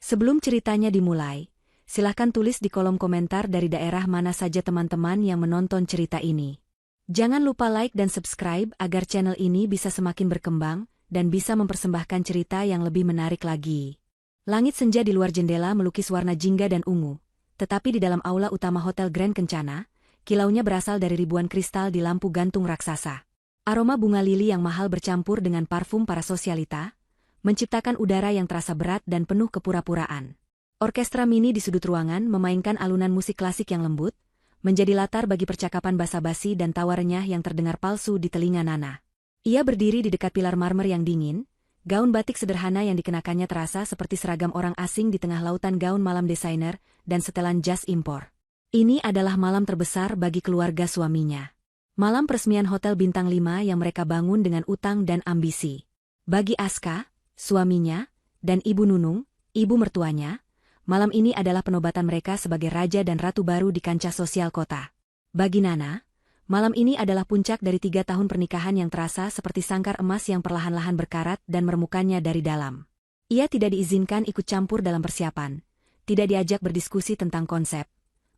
Sebelum ceritanya dimulai, silahkan tulis di kolom komentar dari daerah mana saja teman-teman yang menonton cerita ini. Jangan lupa like dan subscribe agar channel ini bisa semakin berkembang dan bisa mempersembahkan cerita yang lebih menarik lagi. Langit senja di luar jendela melukis warna jingga dan ungu, tetapi di dalam aula utama Hotel Grand Kencana, kilaunya berasal dari ribuan kristal di lampu gantung raksasa. Aroma bunga lili yang mahal bercampur dengan parfum para sosialita, menciptakan udara yang terasa berat dan penuh kepura-puraan. Orkestra mini di sudut ruangan memainkan alunan musik klasik yang lembut, menjadi latar bagi percakapan basa-basi dan tawa renyah yang terdengar palsu di telinga Nana. Ia berdiri di dekat pilar marmer yang dingin, gaun batik sederhana yang dikenakannya terasa seperti seragam orang asing di tengah lautan gaun malam desainer dan setelan jas impor. Ini adalah malam terbesar bagi keluarga suaminya. Malam peresmian Hotel Bintang 5 yang mereka bangun dengan utang dan ambisi. Bagi Aska, suaminya, dan Ibu Nunung, ibu mertuanya, malam ini adalah penobatan mereka sebagai raja dan ratu baru di kancah sosial kota. Bagi Nana, malam ini adalah puncak dari 3 tahun pernikahan yang terasa seperti sangkar emas yang perlahan-lahan berkarat dan meremukkannya dari dalam. Ia tidak diizinkan ikut campur dalam persiapan, tidak diajak berdiskusi tentang konsep.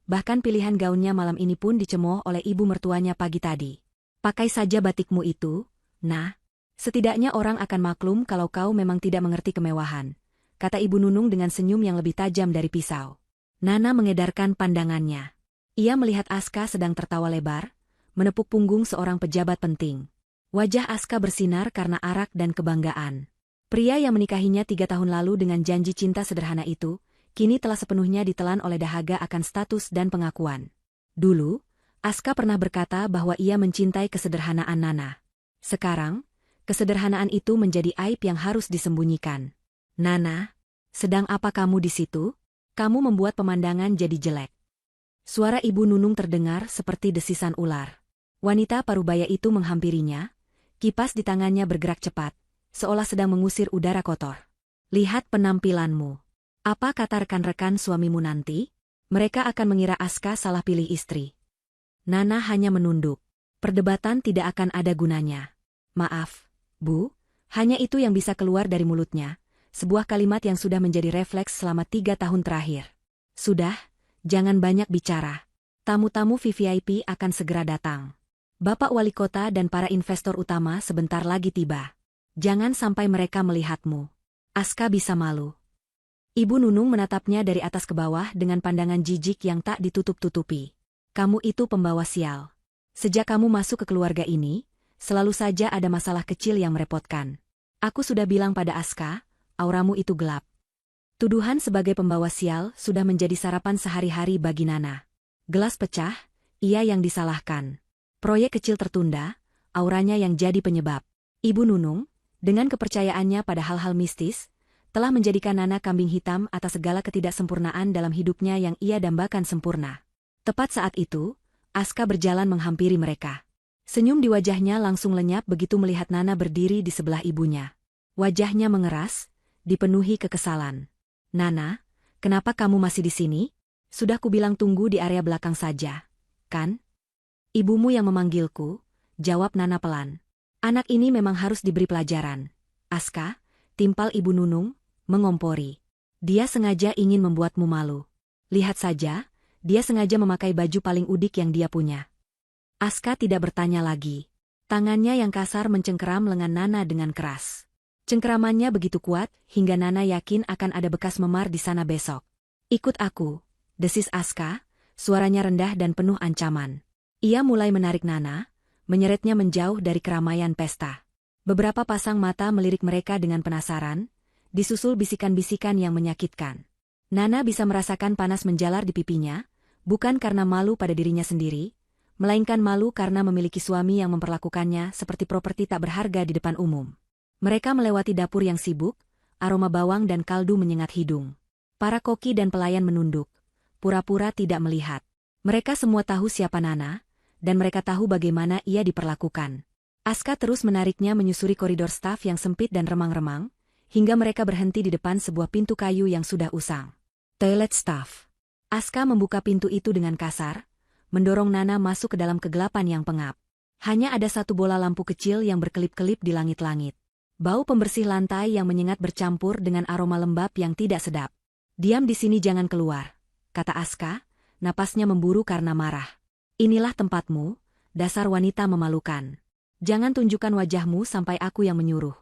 Bahkan pilihan gaunnya malam ini pun dicemooh oleh ibu mertuanya pagi tadi. Pakai saja batikmu itu, nah. Setidaknya orang akan maklum kalau kau memang tidak mengerti kemewahan, kata Ibu Nunung dengan senyum yang lebih tajam dari pisau. Nana mengedarkan pandangannya. Ia melihat Aska sedang tertawa lebar, menepuk punggung seorang pejabat penting. Wajah Aska bersinar karena arak dan kebanggaan. Pria yang menikahinya 3 tahun lalu dengan janji cinta sederhana itu, kini telah sepenuhnya ditelan oleh dahaga akan status dan pengakuan. Dulu, Aska pernah berkata bahwa ia mencintai kesederhanaan Nana. Sekarang, kesederhanaan itu menjadi aib yang harus disembunyikan. Nana, sedang apa kamu di situ? Kamu membuat pemandangan jadi jelek. Suara Ibu Nunung terdengar seperti desisan ular. Wanita parubaya itu menghampirinya, kipas di tangannya bergerak cepat, seolah sedang mengusir udara kotor. Lihat penampilanmu. Apa kata rekan-rekan suamimu nanti? Mereka akan mengira Aska salah pilih istri. Nana hanya menunduk. Perdebatan tidak akan ada gunanya. Maaf, Bu, hanya itu yang bisa keluar dari mulutnya, sebuah kalimat yang sudah menjadi refleks selama 3 tahun terakhir. Sudah, jangan banyak bicara. Tamu-tamu VVIP akan segera datang. Bapak Wali Kota dan para investor utama sebentar lagi tiba. Jangan sampai mereka melihatmu. Aska bisa malu. Ibu Nunung menatapnya dari atas ke bawah dengan pandangan jijik yang tak ditutup-tutupi. Kamu itu pembawa sial. Sejak kamu masuk ke keluarga ini, selalu saja ada masalah kecil yang merepotkan. Aku sudah bilang pada Aska, auramu itu gelap. Tuduhan sebagai pembawa sial sudah menjadi sarapan sehari-hari bagi Nana. Gelas pecah, ia yang disalahkan. Proyek kecil tertunda, auranya yang jadi penyebab. Ibu Nunung, dengan kepercayaannya pada hal-hal mistis, telah menjadikan Nana kambing hitam atas segala ketidaksempurnaan dalam hidupnya yang ia dambakan sempurna. Tepat saat itu, Aska berjalan menghampiri mereka. Senyum di wajahnya langsung lenyap begitu melihat Nana berdiri di sebelah ibunya. Wajahnya mengeras, dipenuhi kekesalan. Nana, kenapa kamu masih di sini? Sudah kubilang tunggu di area belakang saja, kan? Ibumu yang memanggilku, jawab Nana pelan. Anak ini memang harus diberi pelajaran. Aska, timpal Ibu Nunung, mengompori. Dia sengaja ingin membuatmu malu. Lihat saja, dia sengaja memakai baju paling udik yang dia punya. Aska tidak bertanya lagi. Tangannya yang kasar mencengkeram lengan Nana dengan keras. Cengkeramannya begitu kuat, hingga Nana yakin akan ada bekas memar di sana besok. Ikut aku, desis Aska, suaranya rendah dan penuh ancaman. Ia mulai menarik Nana, menyeretnya menjauh dari keramaian pesta. Beberapa pasang mata melirik mereka dengan penasaran, disusul bisikan-bisikan yang menyakitkan. Nana bisa merasakan panas menjalar di pipinya, bukan karena malu pada dirinya sendiri, melainkan malu karena memiliki suami yang memperlakukannya seperti properti tak berharga di depan umum. Mereka melewati dapur yang sibuk, aroma bawang dan kaldu menyengat hidung. Para koki dan pelayan menunduk, pura-pura tidak melihat. Mereka semua tahu siapa Nana, dan mereka tahu bagaimana ia diperlakukan. Aska terus menariknya menyusuri koridor staf yang sempit dan remang-remang, hingga mereka berhenti di depan sebuah pintu kayu yang sudah usang. Toilet staff. Aska membuka pintu itu dengan kasar, mendorong Nana masuk ke dalam kegelapan yang pengap. Hanya ada satu bola lampu kecil yang berkelip-kelip di langit-langit. Bau pembersih lantai yang menyengat bercampur dengan aroma lembab yang tidak sedap. Diam di sini, jangan keluar, kata Aska, napasnya memburu karena marah. Inilah tempatmu, dasar wanita memalukan. Jangan tunjukkan wajahmu sampai aku yang menyuruh.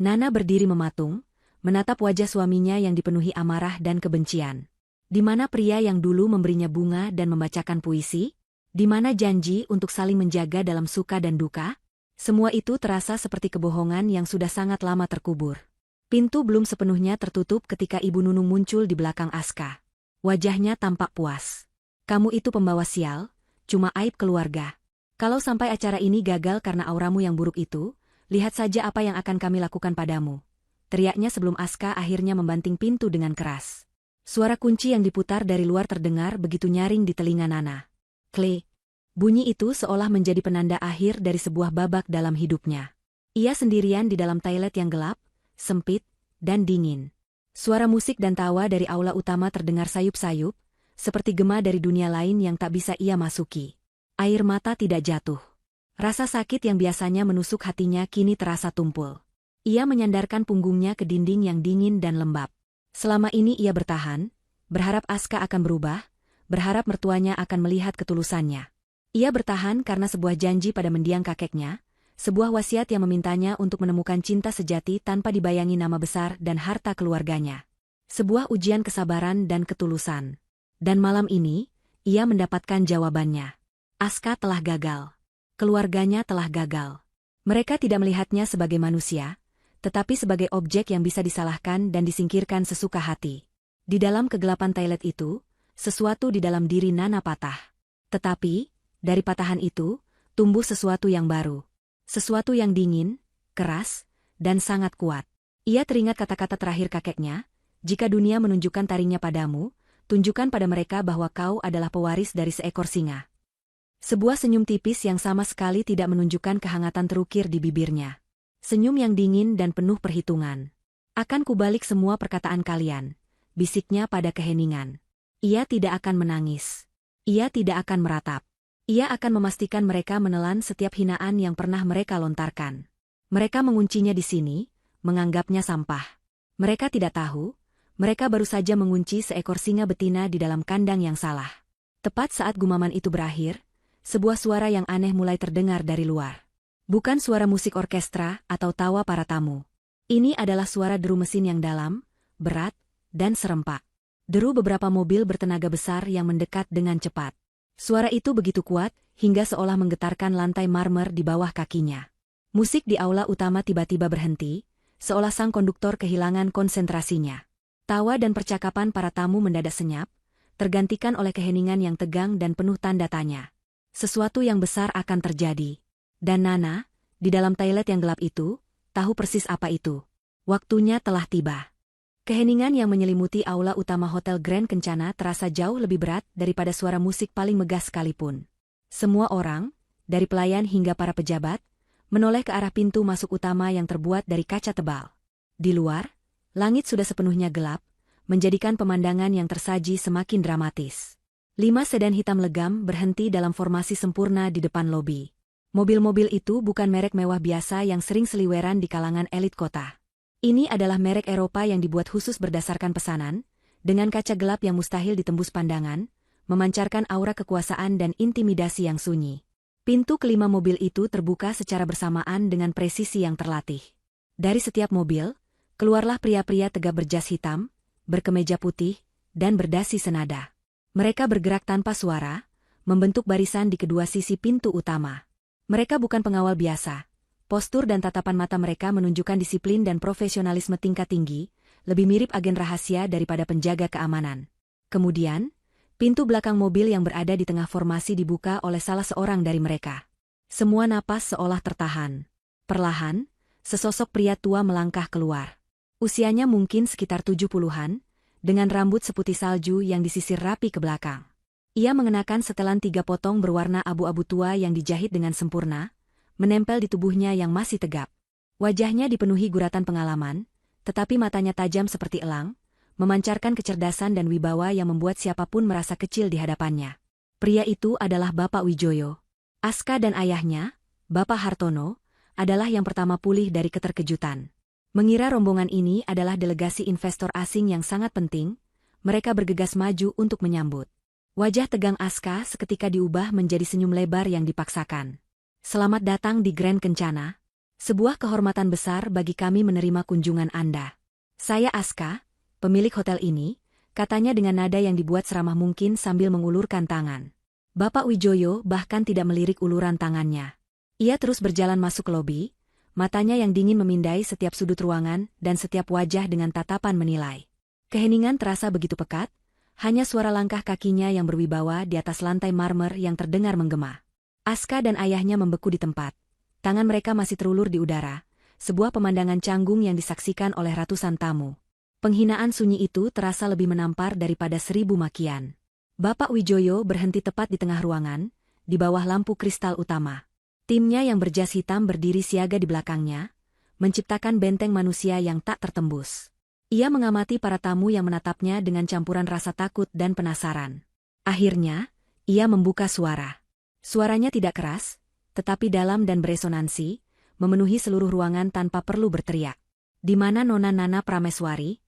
Nana berdiri mematung, menatap wajah suaminya yang dipenuhi amarah dan kebencian. Di mana pria yang dulu memberinya bunga dan membacakan puisi? Di mana janji untuk saling menjaga dalam suka dan duka? Semua itu terasa seperti kebohongan yang sudah sangat lama terkubur. Pintu belum sepenuhnya tertutup ketika Ibu Nunung muncul di belakang Aska. Wajahnya tampak puas. Kamu itu pembawa sial, cuma aib keluarga. Kalau sampai acara ini gagal karena auramu yang buruk itu, lihat saja apa yang akan kami lakukan padamu. Teriaknya sebelum Aska akhirnya membanting pintu dengan keras. Suara kunci yang diputar dari luar terdengar begitu nyaring di telinga Nana. Klik. Bunyi itu seolah menjadi penanda akhir dari sebuah babak dalam hidupnya. Ia sendirian di dalam toilet yang gelap, sempit, dan dingin. Suara musik dan tawa dari aula utama terdengar sayup-sayup, seperti gema dari dunia lain yang tak bisa ia masuki. Air mata tidak jatuh. Rasa sakit yang biasanya menusuk hatinya kini terasa tumpul. Ia menyandarkan punggungnya ke dinding yang dingin dan lembab. Selama ini ia bertahan, berharap Aska akan berubah, berharap mertuanya akan melihat ketulusannya. Ia bertahan karena sebuah janji pada mendiang kakeknya, sebuah wasiat yang memintanya untuk menemukan cinta sejati tanpa dibayangi nama besar dan harta keluarganya. Sebuah ujian kesabaran dan ketulusan. Dan malam ini, ia mendapatkan jawabannya. Aska telah gagal. Keluarganya telah gagal. Mereka tidak melihatnya sebagai manusia, tetapi sebagai objek yang bisa disalahkan dan disingkirkan sesuka hati. Di dalam kegelapan toilet itu, sesuatu di dalam diri Nana patah. Tetapi, dari patahan itu, tumbuh sesuatu yang baru. Sesuatu yang dingin, keras, dan sangat kuat. Ia teringat kata-kata terakhir kakeknya, jika dunia menunjukkan taringnya padamu, tunjukkan pada mereka bahwa kau adalah pewaris dari seekor singa. Sebuah senyum tipis yang sama sekali tidak menunjukkan kehangatan terukir di bibirnya. Senyum yang dingin dan penuh perhitungan. Akan kubalik semua perkataan kalian, bisiknya pada keheningan. Ia tidak akan menangis. Ia tidak akan meratap. Ia akan memastikan mereka menelan setiap hinaan yang pernah mereka lontarkan. Mereka menguncinya di sini, menganggapnya sampah. Mereka tidak tahu, mereka baru saja mengunci seekor singa betina di dalam kandang yang salah. Tepat saat gumaman itu berakhir, sebuah suara yang aneh mulai terdengar dari luar. Bukan suara musik orkestra atau tawa para tamu. Ini adalah suara deru mesin yang dalam, berat, dan serempak. Deru beberapa mobil bertenaga besar yang mendekat dengan cepat. Suara itu begitu kuat, hingga seolah menggetarkan lantai marmer di bawah kakinya. Musik di aula utama tiba-tiba berhenti, seolah sang konduktor kehilangan konsentrasinya. Tawa dan percakapan para tamu mendadak senyap, tergantikan oleh keheningan yang tegang dan penuh tanda tanya. Sesuatu yang besar akan terjadi. Dan Nana, di dalam toilet yang gelap itu, tahu persis apa itu. Waktunya telah tiba. Keheningan yang menyelimuti aula utama Hotel Grand Kencana terasa jauh lebih berat daripada suara musik paling megah sekalipun. Semua orang, dari pelayan hingga para pejabat, menoleh ke arah pintu masuk utama yang terbuat dari kaca tebal. Di luar, langit sudah sepenuhnya gelap, menjadikan pemandangan yang tersaji semakin dramatis. 5 sedan hitam legam berhenti dalam formasi sempurna di depan lobi. Mobil-mobil itu bukan merek mewah biasa yang sering seliweran di kalangan elit kota. Ini adalah merek Eropa yang dibuat khusus berdasarkan pesanan, dengan kaca gelap yang mustahil ditembus pandangan, memancarkan aura kekuasaan dan intimidasi yang sunyi. Pintu kelima mobil itu terbuka secara bersamaan dengan presisi yang terlatih. Dari setiap mobil, keluarlah pria-pria tegap berjas hitam, berkemeja putih, dan berdasi senada. Mereka bergerak tanpa suara, membentuk barisan di kedua sisi pintu utama. Mereka bukan pengawal biasa. Postur dan tatapan mata mereka menunjukkan disiplin dan profesionalisme tingkat tinggi, lebih mirip agen rahasia daripada penjaga keamanan. Kemudian, pintu belakang mobil yang berada di tengah formasi dibuka oleh salah seorang dari mereka. Semua napas seolah tertahan. Perlahan, sesosok pria tua melangkah keluar. Usianya mungkin sekitar 70-an, dengan rambut seputih salju yang disisir rapi ke belakang. Ia mengenakan setelan 3 potong berwarna abu-abu tua yang dijahit dengan sempurna, menempel di tubuhnya yang masih tegap. Wajahnya dipenuhi guratan pengalaman, tetapi matanya tajam seperti elang, memancarkan kecerdasan dan wibawa yang membuat siapapun merasa kecil di hadapannya. Pria itu adalah Bapak Wijoyo. Aska dan ayahnya, Bapak Hartono, adalah yang pertama pulih dari keterkejutan. Mengira rombongan ini adalah delegasi investor asing yang sangat penting, Mereka bergegas maju untuk menyambut. Wajah tegang Aska seketika diubah menjadi senyum lebar yang dipaksakan. Selamat datang di Grand Kencana. Sebuah kehormatan besar bagi kami menerima kunjungan Anda. Saya Aska, pemilik hotel ini, katanya dengan nada yang dibuat seramah mungkin sambil mengulurkan tangan. Bapak Wijoyo bahkan tidak melirik uluran tangannya. Ia terus berjalan masuk ke lobi, matanya yang dingin memindai setiap sudut ruangan dan setiap wajah dengan tatapan menilai. Keheningan terasa begitu pekat, hanya suara langkah kakinya yang berwibawa di atas lantai marmer yang terdengar menggema. Aska dan ayahnya membeku di tempat. Tangan mereka masih terulur di udara, sebuah pemandangan canggung yang disaksikan oleh ratusan tamu. Penghinaan sunyi itu terasa lebih menampar daripada 1000 makian. Bapak Wijoyo berhenti tepat di tengah ruangan, di bawah lampu kristal utama. Timnya yang berjas hitam berdiri siaga di belakangnya, menciptakan benteng manusia yang tak tertembus. Ia mengamati para tamu yang menatapnya dengan campuran rasa takut dan penasaran. Akhirnya, ia membuka suara. Suaranya tidak keras, tetapi dalam dan beresonansi, memenuhi seluruh ruangan tanpa perlu berteriak. Di mana Nona Nana Prameswari?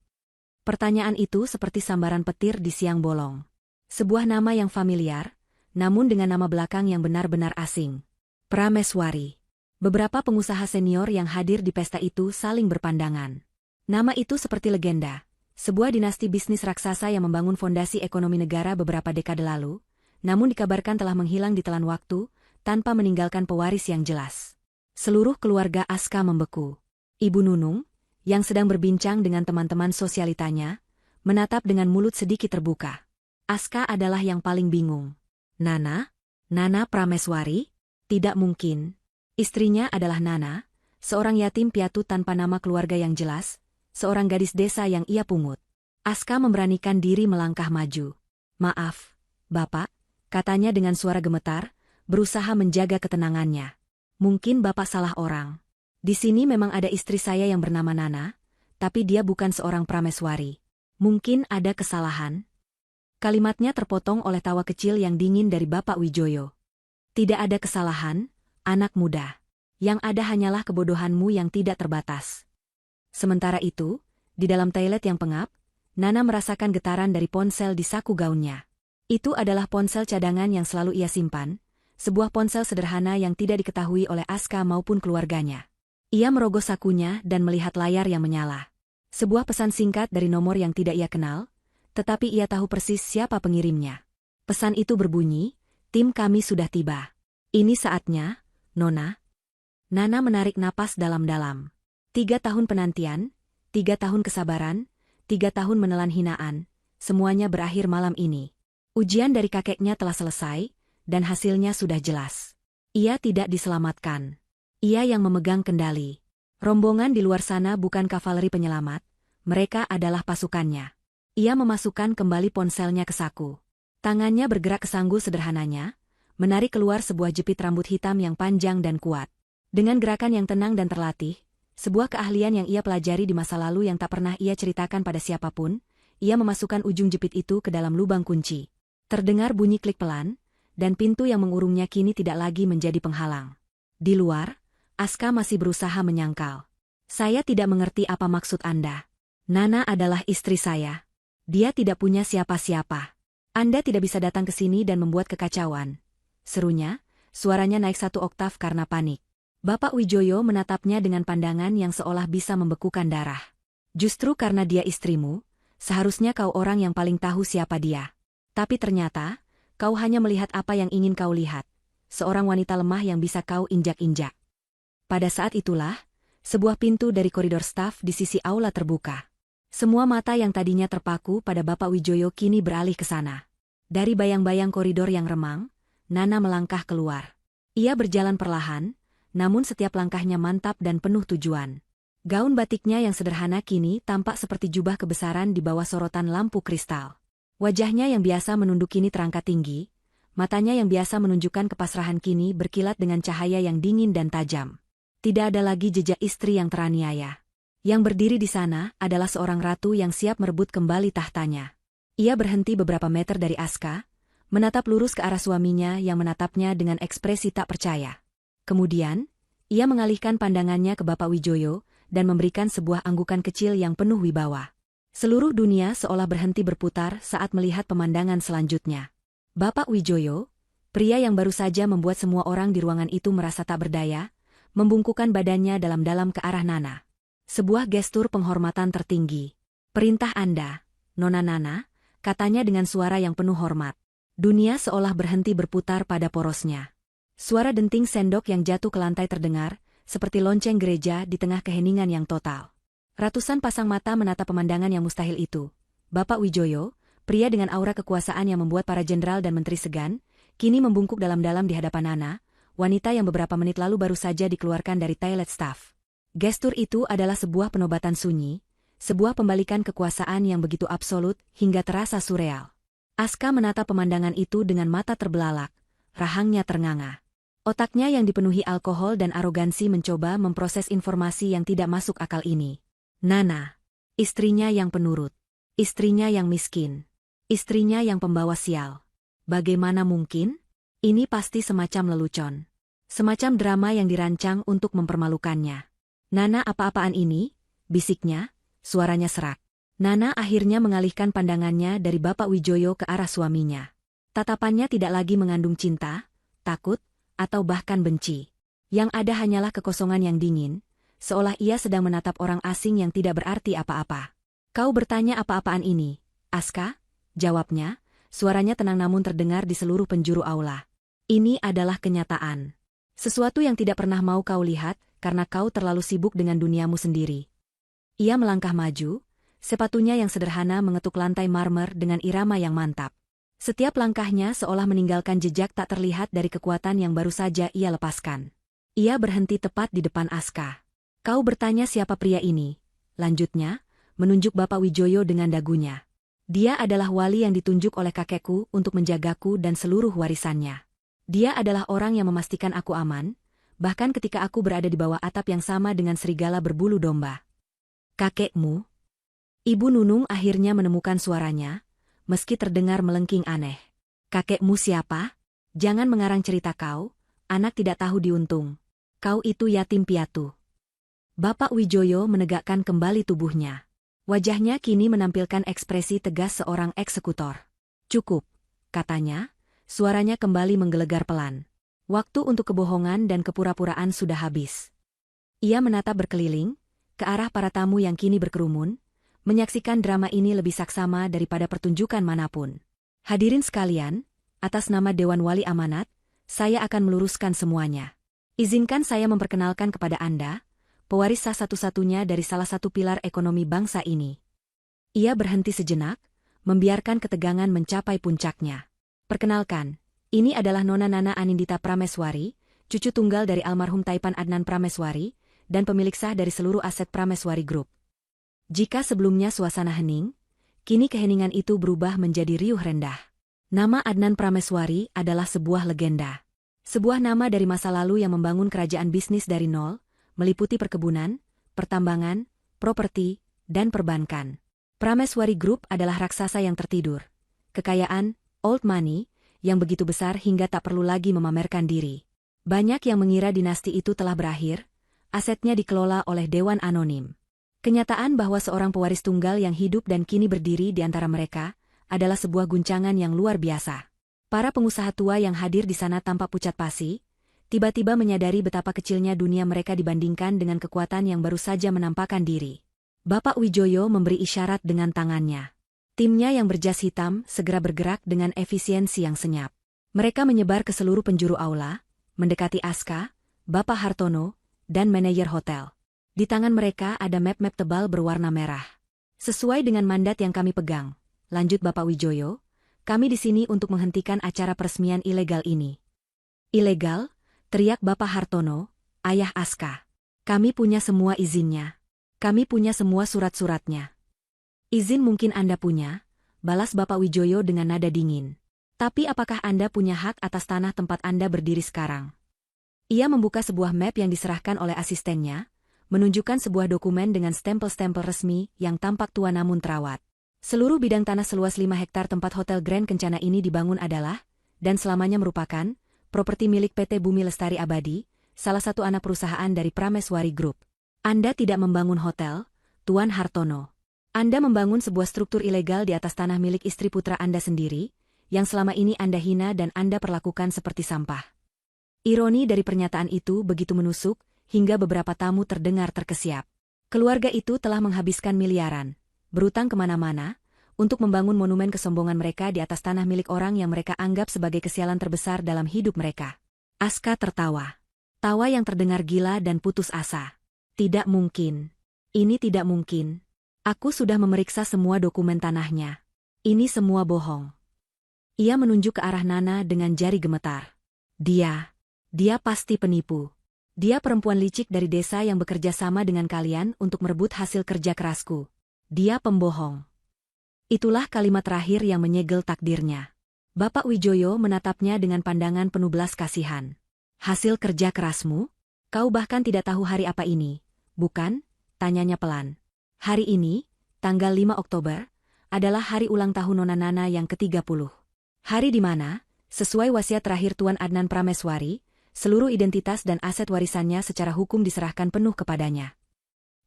Pertanyaan itu seperti sambaran petir di siang bolong. Sebuah nama yang familiar, namun dengan nama belakang yang benar-benar asing. Prameswari. Beberapa pengusaha senior yang hadir di pesta itu saling berpandangan. Nama itu seperti legenda, sebuah dinasti bisnis raksasa yang membangun fondasi ekonomi negara beberapa dekade lalu, namun dikabarkan telah menghilang di telan waktu, tanpa meninggalkan pewaris yang jelas. Seluruh keluarga Aska membeku. Ibu Nunung, yang sedang berbincang dengan teman-teman sosialitanya, menatap dengan mulut sedikit terbuka. Aska adalah yang paling bingung. Nana? Nana Prameswari? Tidak mungkin. Istrinya adalah Nana, seorang yatim piatu tanpa nama keluarga yang jelas, seorang gadis desa yang ia pungut. Aska memberanikan diri melangkah maju. Maaf, Bapak, katanya dengan suara gemetar, berusaha menjaga ketenangannya. Mungkin Bapak salah orang. Di sini memang ada istri saya yang bernama Nana, tapi dia bukan seorang Prameswari. Mungkin ada kesalahan. Kalimatnya terpotong oleh tawa kecil yang dingin dari Bapak Wijoyo. Tidak ada kesalahan, anak muda. Yang ada hanyalah kebodohanmu yang tidak terbatas. Sementara itu, di dalam toilet yang pengap, Nana merasakan getaran dari ponsel di saku gaunnya. Itu adalah ponsel cadangan yang selalu ia simpan, sebuah ponsel sederhana yang tidak diketahui oleh Aska maupun keluarganya. Ia merogoh sakunya dan melihat layar yang menyala. Sebuah pesan singkat dari nomor yang tidak ia kenal, tetapi ia tahu persis siapa pengirimnya. Pesan itu berbunyi, "Tim kami sudah tiba. Ini saatnya, Nona." Nana menarik napas dalam-dalam. 3 tahun penantian, 3 tahun kesabaran, 3 tahun menelan hinaan, semuanya berakhir malam ini. Ujian dari kakeknya telah selesai, dan hasilnya sudah jelas. Ia tidak diselamatkan. Ia yang memegang kendali. Rombongan di luar sana bukan kavaleri penyelamat, mereka adalah pasukannya. Ia memasukkan kembali ponselnya ke saku. Tangannya bergerak ke sanggul sederhananya, menarik keluar sebuah jepit rambut hitam yang panjang dan kuat. Dengan gerakan yang tenang dan terlatih, sebuah keahlian yang ia pelajari di masa lalu yang tak pernah ia ceritakan pada siapapun, ia memasukkan ujung jepit itu ke dalam lubang kunci. Terdengar bunyi klik pelan, dan pintu yang mengurungnya kini tidak lagi menjadi penghalang. Di luar, Aska masih berusaha menyangkal. Saya tidak mengerti apa maksud Anda. Nana adalah istri saya. Dia tidak punya siapa-siapa. Anda tidak bisa datang ke sini dan membuat kekacauan. Serunya, suaranya naik 1 oktav karena panik. Bapak Wijoyo menatapnya dengan pandangan yang seolah bisa membekukan darah. Justru karena dia istrimu, seharusnya kau orang yang paling tahu siapa dia. Tapi ternyata, kau hanya melihat apa yang ingin kau lihat. Seorang wanita lemah yang bisa kau injak-injak. Pada saat itulah, sebuah pintu dari koridor staf di sisi aula terbuka. Semua mata yang tadinya terpaku pada Bapak Wijoyo kini beralih ke sana. Dari bayang-bayang koridor yang remang, Nana melangkah keluar. Ia berjalan perlahan, namun setiap langkahnya mantap dan penuh tujuan. Gaun batiknya yang sederhana kini tampak seperti jubah kebesaran di bawah sorotan lampu kristal. Wajahnya yang biasa menunduk kini terangkat tinggi, matanya yang biasa menunjukkan kepasrahan kini berkilat dengan cahaya yang dingin dan tajam. Tidak ada lagi jejak istri yang teraniaya. Yang berdiri di sana adalah seorang ratu yang siap merebut kembali tahtanya. Ia berhenti beberapa meter dari Aska, menatap lurus ke arah suaminya yang menatapnya dengan ekspresi tak percaya. Kemudian, ia mengalihkan pandangannya ke Bapak Wijoyo dan memberikan sebuah anggukan kecil yang penuh wibawa. Seluruh dunia seolah berhenti berputar saat melihat pemandangan selanjutnya. Bapak Wijoyo, pria yang baru saja membuat semua orang di ruangan itu merasa tak berdaya, membungkukkan badannya dalam-dalam ke arah Nana. Sebuah gestur penghormatan tertinggi. "Perintah Anda, Nona Nana," katanya dengan suara yang penuh hormat. Dunia seolah berhenti berputar pada porosnya. Suara denting sendok yang jatuh ke lantai terdengar, seperti lonceng gereja di tengah keheningan yang total. Ratusan pasang mata menatap pemandangan yang mustahil itu. Bapak Wijoyo, pria dengan aura kekuasaan yang membuat para jenderal dan menteri segan, kini membungkuk dalam-dalam di hadapan Nana, wanita yang beberapa menit lalu baru saja dikeluarkan dari toilet staff. Gestur itu adalah sebuah penobatan sunyi, sebuah pembalikan kekuasaan yang begitu absolut hingga terasa surreal. Aska menatap pemandangan itu dengan mata terbelalak, rahangnya ternganga. Otaknya yang dipenuhi alkohol dan arogansi mencoba memproses informasi yang tidak masuk akal ini. Nana, istrinya yang penurut, istrinya yang miskin, istrinya yang pembawa sial. Bagaimana mungkin? Ini pasti semacam lelucon. Semacam drama yang dirancang untuk mempermalukannya. "Nana, apa-apaan ini?" bisiknya, suaranya serak. Nana akhirnya mengalihkan pandangannya dari Bapak Wijoyo ke arah suaminya. Tatapannya tidak lagi mengandung cinta, takut, atau bahkan benci. Yang ada hanyalah kekosongan yang dingin, seolah ia sedang menatap orang asing yang tidak berarti apa-apa. "Kau bertanya apa-apaan ini, Aska?" jawabnya, suaranya tenang namun terdengar di seluruh penjuru aula. "Ini adalah kenyataan. Sesuatu yang tidak pernah mau kau lihat, karena kau terlalu sibuk dengan duniamu sendiri." Ia melangkah maju, sepatunya yang sederhana mengetuk lantai marmer dengan irama yang mantap. Setiap langkahnya seolah meninggalkan jejak tak terlihat dari kekuatan yang baru saja ia lepaskan. Ia berhenti tepat di depan Aska. "Kau bertanya siapa pria ini?" lanjutnya, menunjuk Bapak Wijoyo dengan dagunya. "Dia adalah wali yang ditunjuk oleh kakekku untuk menjagaku dan seluruh warisannya. Dia adalah orang yang memastikan aku aman, bahkan ketika aku berada di bawah atap yang sama dengan serigala berbulu domba." "Kakekmu?" Ibu Nunung akhirnya menemukan suaranya, meski terdengar melengking aneh. "Kakekmu siapa? Jangan mengarang cerita kau, anak tidak tahu diuntung. Kau itu yatim piatu." Bapak Wijoyo menegakkan kembali tubuhnya. Wajahnya kini menampilkan ekspresi tegas seorang eksekutor. "Cukup," katanya, suaranya kembali menggelegar pelan. Waktu untuk kebohongan dan kepura-puraan sudah habis. Ia menatap berkeliling, ke arah para tamu yang kini berkerumun, menyaksikan drama ini lebih saksama daripada pertunjukan manapun. "Hadirin sekalian, atas nama Dewan Wali Amanat, saya akan meluruskan semuanya. Izinkan saya memperkenalkan kepada Anda, pewaris sah satu-satunya dari salah satu pilar ekonomi bangsa ini." Ia berhenti sejenak, membiarkan ketegangan mencapai puncaknya. "Perkenalkan, ini adalah Nona Nana Anindita Prameswari, cucu tunggal dari almarhum Taipan Adnan Prameswari, dan pemilik sah dari seluruh aset Prameswari Group." Jika sebelumnya suasana hening, kini keheningan itu berubah menjadi riuh rendah. Nama Adnan Prameswari adalah sebuah legenda. Sebuah nama dari masa lalu yang membangun kerajaan bisnis dari nol, meliputi perkebunan, pertambangan, properti, dan perbankan. Prameswari Group adalah raksasa yang tertidur. Kekayaan, old money, yang begitu besar hingga tak perlu lagi memamerkan diri. Banyak yang mengira dinasti itu telah berakhir, asetnya dikelola oleh Dewan Anonim. Kenyataan bahwa seorang pewaris tunggal yang hidup dan kini berdiri di antara mereka adalah sebuah guncangan yang luar biasa. Para pengusaha tua yang hadir di sana tanpa pucat pasi, tiba-tiba menyadari betapa kecilnya dunia mereka dibandingkan dengan kekuatan yang baru saja menampakkan diri. Bapak Wijoyo memberi isyarat dengan tangannya. Timnya yang berjas hitam segera bergerak dengan efisiensi yang senyap. Mereka menyebar ke seluruh penjuru aula, mendekati Aska, Bapak Hartono, dan manajer hotel. Di tangan mereka ada map-map tebal berwarna merah. "Sesuai dengan mandat yang kami pegang," lanjut Bapak Wijoyo, "kami di sini untuk menghentikan acara peresmian ilegal ini." "Ilegal?" teriak Bapak Hartono, ayah Aska. "Kami punya semua izinnya. Kami punya semua surat-suratnya." "Izin mungkin Anda punya," balas Bapak Wijoyo dengan nada dingin. "Tapi apakah Anda punya hak atas tanah tempat Anda berdiri sekarang?" Ia membuka sebuah map yang diserahkan oleh asistennya, menunjukkan sebuah dokumen dengan stempel-stempel resmi yang tampak tua namun terawat. Seluruh bidang tanah seluas 5 hektar tempat Hotel Grand Kencana ini dibangun adalah, dan selamanya merupakan, properti milik PT Bumi Lestari Abadi, salah satu anak perusahaan dari Prameswari Group. "Anda tidak membangun hotel, Tuan Hartono. Anda membangun sebuah struktur ilegal di atas tanah milik istri putra Anda sendiri, yang selama ini Anda hina dan Anda perlakukan seperti sampah. Ironi dari pernyataan itu begitu menusuk, hingga beberapa tamu terdengar terkesiap. Keluarga itu telah menghabiskan miliaran, berutang kemana-mana, untuk membangun monumen kesombongan mereka di atas tanah milik orang yang mereka anggap sebagai kesialan terbesar dalam hidup mereka. Aska tertawa. Tawa yang terdengar gila dan putus asa. Tidak mungkin. Ini tidak mungkin. Aku sudah memeriksa semua dokumen tanahnya. Ini semua bohong. Ia menunjuk ke arah Nana dengan jari gemetar. Dia pasti penipu. Dia perempuan licik dari desa yang bekerja sama dengan kalian untuk merebut hasil kerja kerasku. Dia pembohong. Itulah kalimat terakhir yang menyegel takdirnya. Bapak Wijoyo menatapnya dengan pandangan penuh belas kasihan. Hasil kerja kerasmu? Kau bahkan tidak tahu hari apa ini, bukan? Tanyanya pelan. Hari ini, tanggal 5 Oktober, adalah hari ulang tahun Nona Nana yang ke-30. Hari di mana, sesuai wasiat terakhir Tuan Adnan Prameswari, seluruh identitas dan aset warisannya secara hukum diserahkan penuh kepadanya.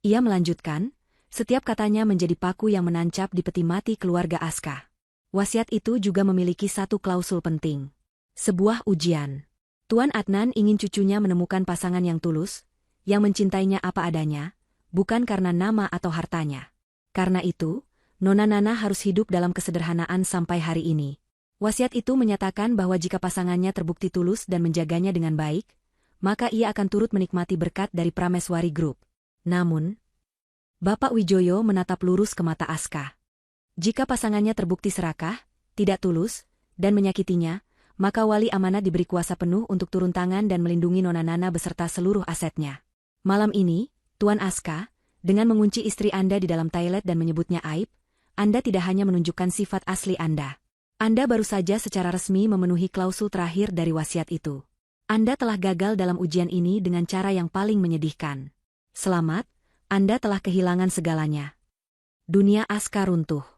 Ia melanjutkan, setiap katanya menjadi paku yang menancap di peti mati keluarga Aska. Wasiat itu juga memiliki satu klausul penting. Sebuah ujian. Tuan Adnan ingin cucunya menemukan pasangan yang tulus, yang mencintainya apa adanya, bukan karena nama atau hartanya. Karena itu, Nona Nana harus hidup dalam kesederhanaan sampai hari ini. Wasiat itu menyatakan bahwa jika pasangannya terbukti tulus dan menjaganya dengan baik, maka ia akan turut menikmati berkat dari Prameswari Group. Namun, Bapak Wijoyo menatap lurus ke mata Aska. Jika pasangannya terbukti serakah, tidak tulus, dan menyakitinya, maka wali amanat diberi kuasa penuh untuk turun tangan dan melindungi Nona Nana beserta seluruh asetnya. Malam ini, Tuan Aska, dengan mengunci istri Anda di dalam toilet dan menyebutnya aib, Anda tidak hanya menunjukkan sifat asli Anda. Anda baru saja secara resmi memenuhi klausul terakhir dari wasiat itu. Anda telah gagal dalam ujian ini dengan cara yang paling menyedihkan. Selamat, Anda telah kehilangan segalanya. Dunia Aska runtuh.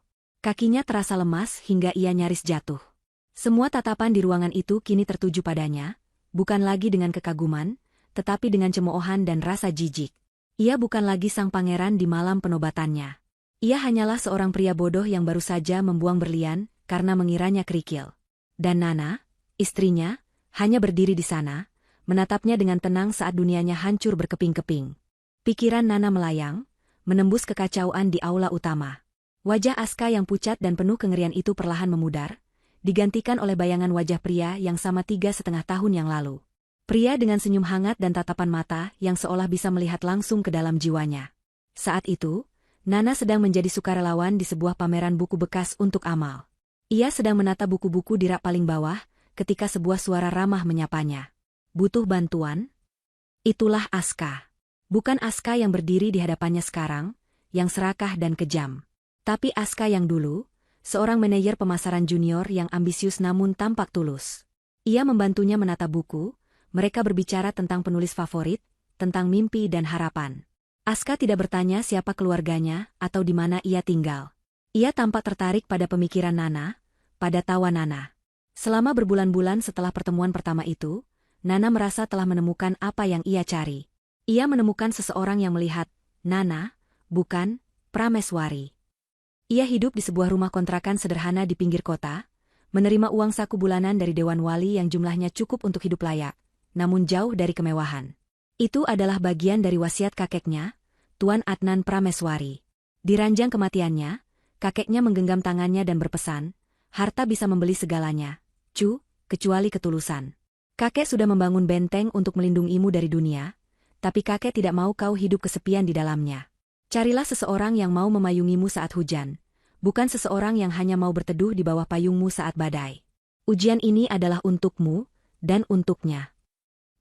Kakinya terasa lemas hingga ia nyaris jatuh. Semua tatapan di ruangan itu kini tertuju padanya, bukan lagi dengan kekaguman, tetapi dengan cemoohan dan rasa jijik. Ia bukan lagi sang pangeran di malam penobatannya. Ia hanyalah seorang pria bodoh yang baru saja membuang berlian karena mengiranya kerikil. Dan Nana, istrinya, hanya berdiri di sana, menatapnya dengan tenang saat dunianya hancur berkeping-keping. Pikiran Nana melayang, menembus kekacauan di aula utama. Wajah Aska yang pucat dan penuh kengerian itu perlahan memudar, digantikan oleh bayangan wajah pria yang sama 3,5 tahun yang lalu. Pria dengan senyum hangat dan tatapan mata yang seolah bisa melihat langsung ke dalam jiwanya. Saat itu, Nana sedang menjadi sukarelawan di sebuah pameran buku bekas untuk amal. Ia sedang menata buku-buku di rak paling bawah, ketika sebuah suara ramah menyapanya. Butuh bantuan? Itulah Aska. Bukan Aska yang berdiri di hadapannya sekarang, yang serakah dan kejam. Tapi Aska yang dulu, seorang manajer pemasaran junior yang ambisius namun tampak tulus. Ia membantunya menata buku. Mereka berbicara tentang penulis favorit, tentang mimpi dan harapan. Aska tidak bertanya siapa keluarganya atau di mana ia tinggal. Ia tampak tertarik pada pemikiran Nana, pada tawa Nana. Selama berbulan-bulan setelah pertemuan pertama itu, Nana merasa telah menemukan apa yang ia cari. Ia menemukan seseorang yang melihat Nana, bukan Prameswari. Ia hidup di sebuah rumah kontrakan sederhana di pinggir kota, menerima uang saku bulanan dari Dewan Wali yang jumlahnya cukup untuk hidup layak, namun jauh dari kemewahan. Itu adalah bagian dari wasiat kakeknya, Tuan Adnan Prameswari. Di ranjang kematiannya, kakeknya menggenggam tangannya dan berpesan, harta bisa membeli segalanya, kecuali ketulusan. Kakek sudah membangun benteng untuk melindungimu dari dunia, tapi kakek tidak mau kau hidup kesepian di dalamnya. Carilah seseorang yang mau memayungimu saat hujan, bukan seseorang yang hanya mau berteduh di bawah payungmu saat badai. Ujian ini adalah untukmu, dan untuknya.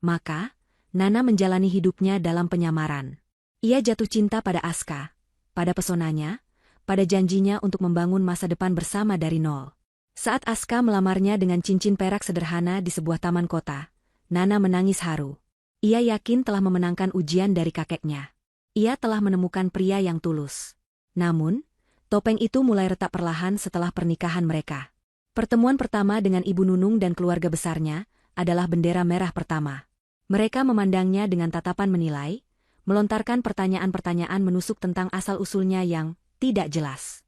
Maka, Nana menjalani hidupnya dalam penyamaran. Ia jatuh cinta pada Aska, pada pesonanya, pada janjinya untuk membangun masa depan bersama dari nol. Saat Aska melamarnya dengan cincin perak sederhana di sebuah taman kota, Nana menangis haru. Ia yakin telah memenangkan ujian dari kakeknya. Ia telah menemukan pria yang tulus. Namun, topeng itu mulai retak perlahan setelah pernikahan mereka. Pertemuan pertama dengan Ibu Nunung dan keluarga besarnya adalah bendera merah pertama. Mereka memandangnya dengan tatapan menilai, melontarkan pertanyaan-pertanyaan menusuk tentang asal-usulnya yang tidak jelas.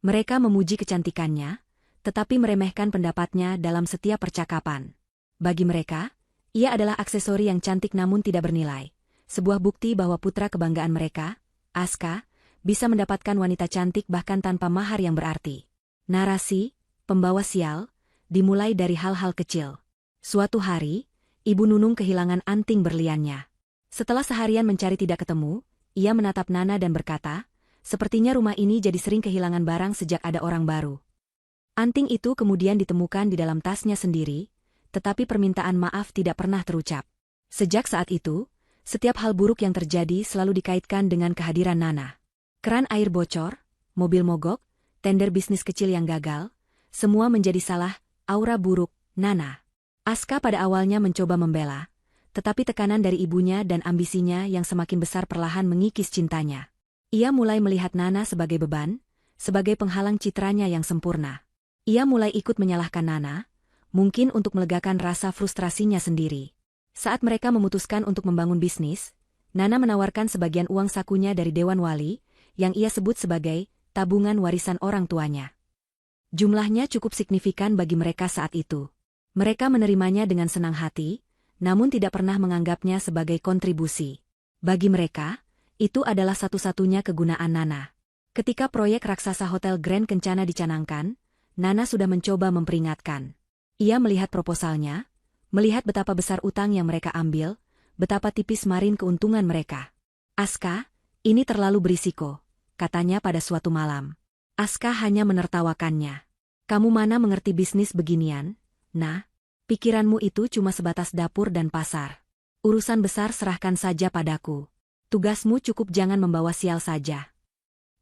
Mereka memuji kecantikannya, tetapi meremehkan pendapatnya dalam setiap percakapan. Bagi mereka, ia adalah aksesori yang cantik namun tidak bernilai. Sebuah bukti bahwa putra kebanggaan mereka, Aska, bisa mendapatkan wanita cantik bahkan tanpa mahar yang berarti. Narasi, pembawa sial, dimulai dari hal-hal kecil. Suatu hari, Ibu Nunung kehilangan anting berliannya. Setelah seharian mencari tidak ketemu, ia menatap Nana dan berkata, sepertinya rumah ini jadi sering kehilangan barang sejak ada orang baru. Anting itu kemudian ditemukan di dalam tasnya sendiri, tetapi permintaan maaf tidak pernah terucap. Sejak saat itu, setiap hal buruk yang terjadi selalu dikaitkan dengan kehadiran Nana. Keran air bocor, mobil mogok, tender bisnis kecil yang gagal, semua menjadi salah, aura buruk, Nana. Aska pada awalnya mencoba membela, tetapi tekanan dari ibunya dan ambisinya yang semakin besar perlahan mengikis cintanya. Ia mulai melihat Nana sebagai beban, sebagai penghalang citranya yang sempurna. Ia mulai ikut menyalahkan Nana, mungkin untuk melegakan rasa frustrasinya sendiri. Saat mereka memutuskan untuk membangun bisnis, Nana menawarkan sebagian uang sakunya dari Dewan Wali, yang ia sebut sebagai tabungan warisan orang tuanya. Jumlahnya cukup signifikan bagi mereka saat itu. Mereka menerimanya dengan senang hati, namun tidak pernah menganggapnya sebagai kontribusi. Bagi mereka, itu adalah satu-satunya kegunaan Nana. Ketika proyek raksasa Hotel Grand Kencana dicanangkan, Nana sudah mencoba memperingatkan. Ia melihat proposalnya, melihat betapa besar utang yang mereka ambil, betapa tipis margin keuntungan mereka. Aska, ini terlalu berisiko, katanya pada suatu malam. Aska hanya menertawakannya. Kamu mana mengerti bisnis beginian, nah? Pikiranmu itu cuma sebatas dapur dan pasar. Urusan besar serahkan saja padaku. Tugasmu cukup jangan membawa sial saja.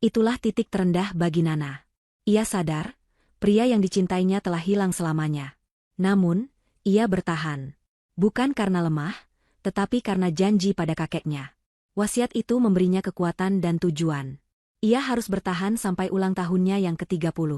Itulah titik terendah bagi Nana. Ia sadar, pria yang dicintainya telah hilang selamanya. Namun, ia bertahan. Bukan karena lemah, tetapi karena janji pada kakeknya. Wasiat itu memberinya kekuatan dan tujuan. Ia harus bertahan sampai ulang tahunnya yang ke-30.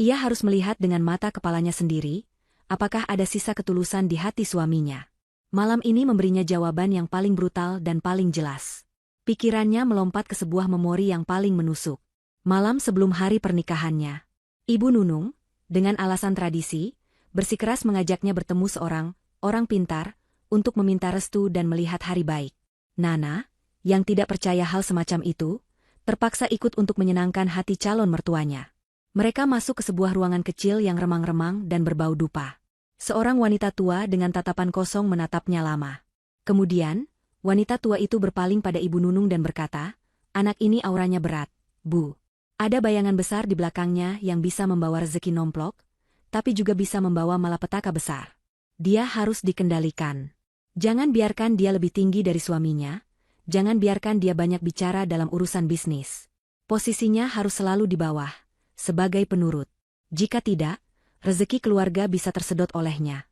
Ia harus melihat dengan mata kepalanya sendiri, apakah ada sisa ketulusan di hati suaminya. Malam ini memberinya jawaban yang paling brutal dan paling jelas. Pikirannya melompat ke sebuah memori yang paling menusuk. Malam sebelum hari pernikahannya, Ibu Nunung, dengan alasan tradisi, bersikeras mengajaknya bertemu seorang orang pintar, untuk meminta restu dan melihat hari baik. Nana, yang tidak percaya hal semacam itu, terpaksa ikut untuk menyenangkan hati calon mertuanya. Mereka masuk ke sebuah ruangan kecil yang remang-remang dan berbau dupa. Seorang wanita tua dengan tatapan kosong menatapnya lama. Kemudian, wanita tua itu berpaling pada Ibu Nunung dan berkata, anak ini auranya berat, Bu. Ada bayangan besar di belakangnya yang bisa membawa rezeki nomplok, tapi juga bisa membawa malapetaka besar. Dia harus dikendalikan. Jangan biarkan dia lebih tinggi dari suaminya, jangan biarkan dia banyak bicara dalam urusan bisnis. Posisinya harus selalu di bawah, sebagai penurut. Jika tidak, rezeki keluarga bisa tersedot olehnya.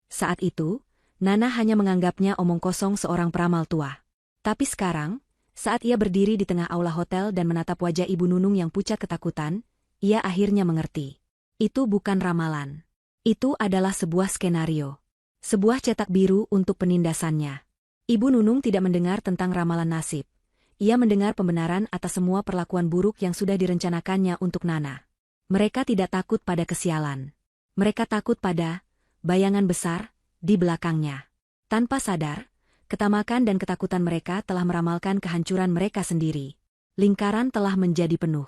Saat itu, Nana hanya menganggapnya omong kosong seorang peramal tua. Tapi sekarang, saat ia berdiri di tengah aula hotel dan menatap wajah Ibu Nunung yang pucat ketakutan, ia akhirnya mengerti. Itu bukan ramalan. Itu adalah sebuah skenario. Sebuah cetak biru untuk penindasannya. Ibu Nunung tidak mendengar tentang ramalan nasib. Ia mendengar pembenaran atas semua perlakuan buruk yang sudah direncanakannya untuk Nana. Mereka tidak takut pada kesialan. Mereka takut pada bayangan besar di belakangnya. Tanpa sadar, ketamakan dan ketakutan mereka telah meramalkan kehancuran mereka sendiri. Lingkaran telah menjadi penuh.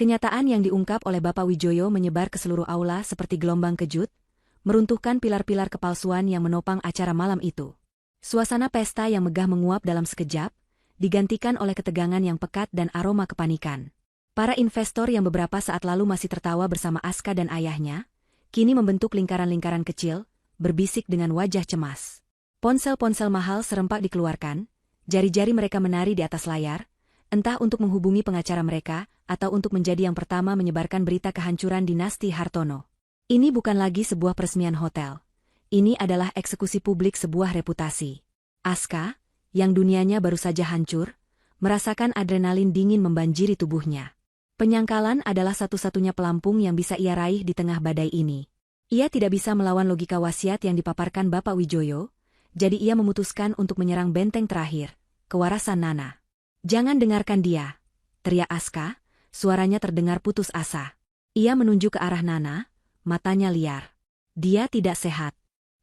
Kenyataan yang diungkap oleh Bapak Wijoyo menyebar ke seluruh aula seperti gelombang kejut, meruntuhkan pilar-pilar kepalsuan yang menopang acara malam itu. Suasana pesta yang megah menguap dalam sekejap, digantikan oleh ketegangan yang pekat dan aroma kepanikan. Para investor yang beberapa saat lalu masih tertawa bersama Aska dan ayahnya, kini membentuk lingkaran-lingkaran kecil, berbisik dengan wajah cemas. Ponsel-ponsel mahal serempak dikeluarkan, jari-jari mereka menari di atas layar, entah untuk menghubungi pengacara mereka, atau untuk menjadi yang pertama menyebarkan berita kehancuran dinasti Hartono. Ini bukan lagi sebuah peresmian hotel. Ini adalah eksekusi publik sebuah reputasi. Aska, yang dunianya baru saja hancur, merasakan adrenalin dingin membanjiri tubuhnya. Penyangkalan adalah satu-satunya pelampung yang bisa ia raih di tengah badai ini. Ia tidak bisa melawan logika wasiat yang dipaparkan Bapak Wijoyo, jadi ia memutuskan untuk menyerang benteng terakhir, kewarasan Nana. Jangan dengarkan dia, teriak Aska, suaranya terdengar putus asa. Ia menunjuk ke arah Nana, matanya liar. Dia tidak sehat.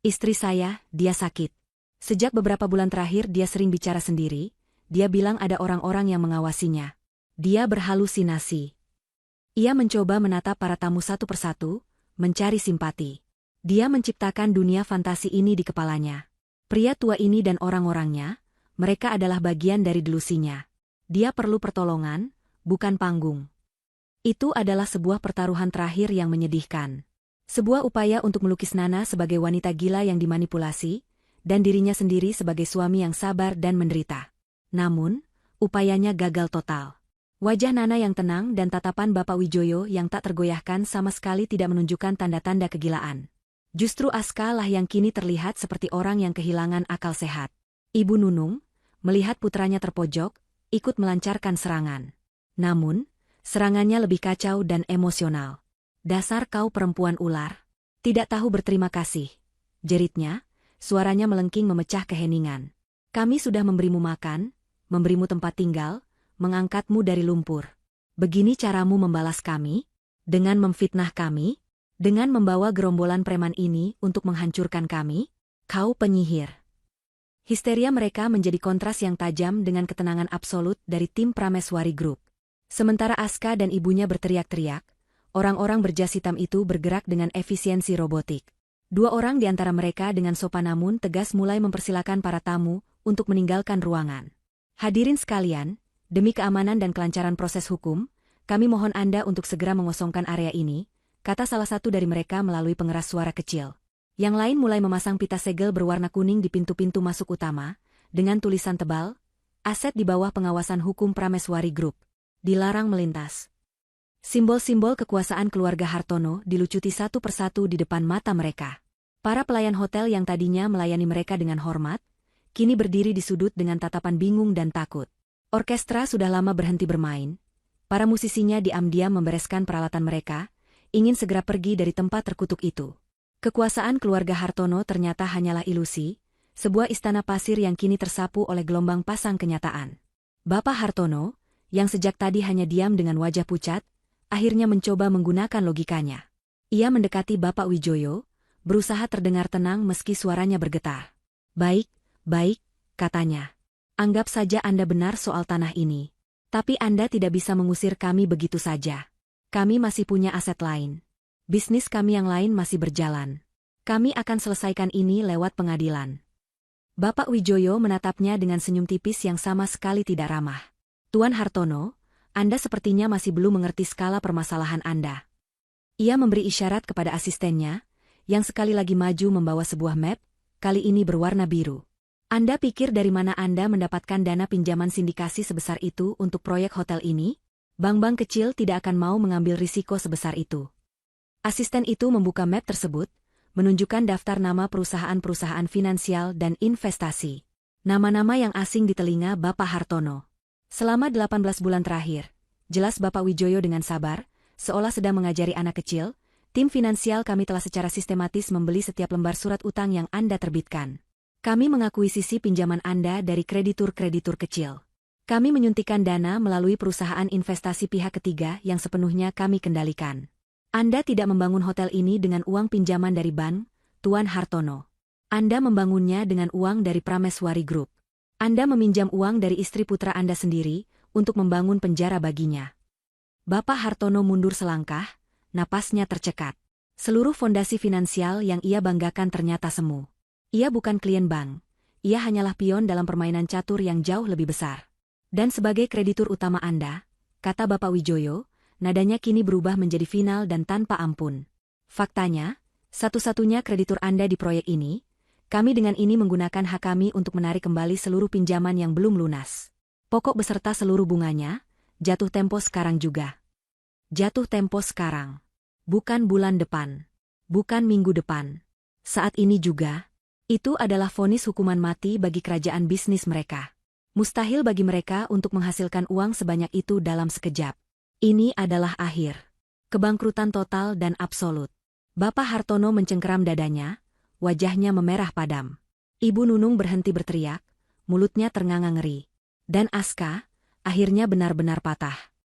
Istri saya, dia sakit. Sejak beberapa bulan terakhir dia sering bicara sendiri, dia bilang ada orang-orang yang mengawasinya. Dia berhalusinasi. Ia mencoba menatap para tamu satu persatu, mencari simpati. Dia menciptakan dunia fantasi ini di kepalanya. Pria tua ini dan orang-orangnya, mereka adalah bagian dari delusinya. Dia perlu pertolongan, bukan panggung. Itu adalah sebuah pertaruhan terakhir yang menyedihkan. Sebuah upaya untuk melukis Nana sebagai wanita gila yang dimanipulasi, dan dirinya sendiri sebagai suami yang sabar dan menderita. Namun, upayanya gagal total. Wajah Nana yang tenang dan tatapan Bapak Wijoyo yang tak tergoyahkan sama sekali tidak menunjukkan tanda-tanda kegilaan. Justru Aska lah yang kini terlihat seperti orang yang kehilangan akal sehat. Ibu Nunung, melihat putranya terpojok, ikut melancarkan serangan. Namun, serangannya lebih kacau dan emosional. Dasar kau perempuan ular. Tidak tahu berterima kasih. Jeritnya, suaranya melengking memecah keheningan. Kami sudah memberimu makan, memberimu tempat tinggal, mengangkatmu dari lumpur. Begini caramu membalas kami? Dengan memfitnah kami? Dengan membawa gerombolan preman ini untuk menghancurkan kami? Kau penyihir. Histeria mereka menjadi kontras yang tajam dengan ketenangan absolut dari tim Prameswari Group. Sementara Aska dan ibunya berteriak-teriak, orang-orang berjas hitam itu bergerak dengan efisiensi robotik. Dua orang di antara mereka dengan sopan namun tegas mulai mempersilakan para tamu untuk meninggalkan ruangan. Hadirin sekalian, demi keamanan dan kelancaran proses hukum, kami mohon Anda untuk segera mengosongkan area ini, kata salah satu dari mereka melalui pengeras suara kecil. Yang lain mulai memasang pita segel berwarna kuning di pintu-pintu masuk utama, dengan tulisan tebal, aset di bawah pengawasan hukum Prameswari Group. Dilarang melintas. Simbol-simbol kekuasaan keluarga Hartono dilucuti satu persatu di depan mata mereka. Para pelayan hotel yang tadinya melayani mereka dengan hormat, kini berdiri di sudut dengan tatapan bingung dan takut. Orkestra sudah lama berhenti bermain. Para musisinya diam-diam membereskan peralatan mereka, ingin segera pergi dari tempat terkutuk itu. Kekuasaan keluarga Hartono ternyata hanyalah ilusi, sebuah istana pasir yang kini tersapu oleh gelombang pasang kenyataan. Bapak Hartono, yang sejak tadi hanya diam dengan wajah pucat, akhirnya mencoba menggunakan logikanya. Ia mendekati Bapak Wijoyo, berusaha terdengar tenang meski suaranya bergetar. Baik, baik, katanya. Anggap saja Anda benar soal tanah ini. Tapi Anda tidak bisa mengusir kami begitu saja. Kami masih punya aset lain. Bisnis kami yang lain masih berjalan. Kami akan selesaikan ini lewat pengadilan. Bapak Wijoyo menatapnya dengan senyum tipis yang sama sekali tidak ramah. Tuan Hartono, Anda sepertinya masih belum mengerti skala permasalahan Anda. Ia memberi isyarat kepada asistennya, yang sekali lagi maju membawa sebuah map, kali ini berwarna biru. Anda pikir dari mana Anda mendapatkan dana pinjaman sindikasi sebesar itu untuk proyek hotel ini? Bank-bank kecil tidak akan mau mengambil risiko sebesar itu. Asisten itu membuka map tersebut, menunjukkan daftar nama perusahaan-perusahaan finansial dan investasi. Nama-nama yang asing di telinga Bapak Hartono. Selama 18 bulan terakhir, jelas Bapak Wijoyo dengan sabar, seolah sedang mengajari anak kecil, tim finansial kami telah secara sistematis membeli setiap lembar surat utang yang Anda terbitkan. Kami mengakuisisi pinjaman Anda dari kreditur-kreditur kecil. Kami menyuntikkan dana melalui perusahaan investasi pihak ketiga yang sepenuhnya kami kendalikan. Anda tidak membangun hotel ini dengan uang pinjaman dari bank, Tuan Hartono. Anda membangunnya dengan uang dari Prameswari Group. Anda meminjam uang dari istri putra Anda sendiri untuk membangun penjara baginya. Bapak Hartono mundur selangkah, napasnya tercekat. Seluruh fondasi finansial yang ia banggakan ternyata semu. Ia bukan klien bank, ia hanyalah pion dalam permainan catur yang jauh lebih besar. Dan sebagai kreditur utama Anda, kata Bapak Wijoyo, nadanya kini berubah menjadi final dan tanpa ampun. Faktanya, satu-satunya kreditur Anda di proyek ini, kami dengan ini menggunakan hak kami untuk menarik kembali seluruh pinjaman yang belum lunas. Pokok beserta seluruh bunganya, jatuh tempo sekarang juga. Jatuh tempo sekarang. Bukan bulan depan. Bukan minggu depan. Saat ini juga. Itu adalah vonis hukuman mati bagi kerajaan bisnis mereka. Mustahil bagi mereka untuk menghasilkan uang sebanyak itu dalam sekejap. Ini adalah akhir. Kebangkrutan total dan absolut. Bapak Hartono mencengkeram dadanya, wajahnya memerah padam. Ibu Nunung berhenti berteriak, mulutnya ternganga ngeri. Dan Aska, akhirnya benar-benar patah.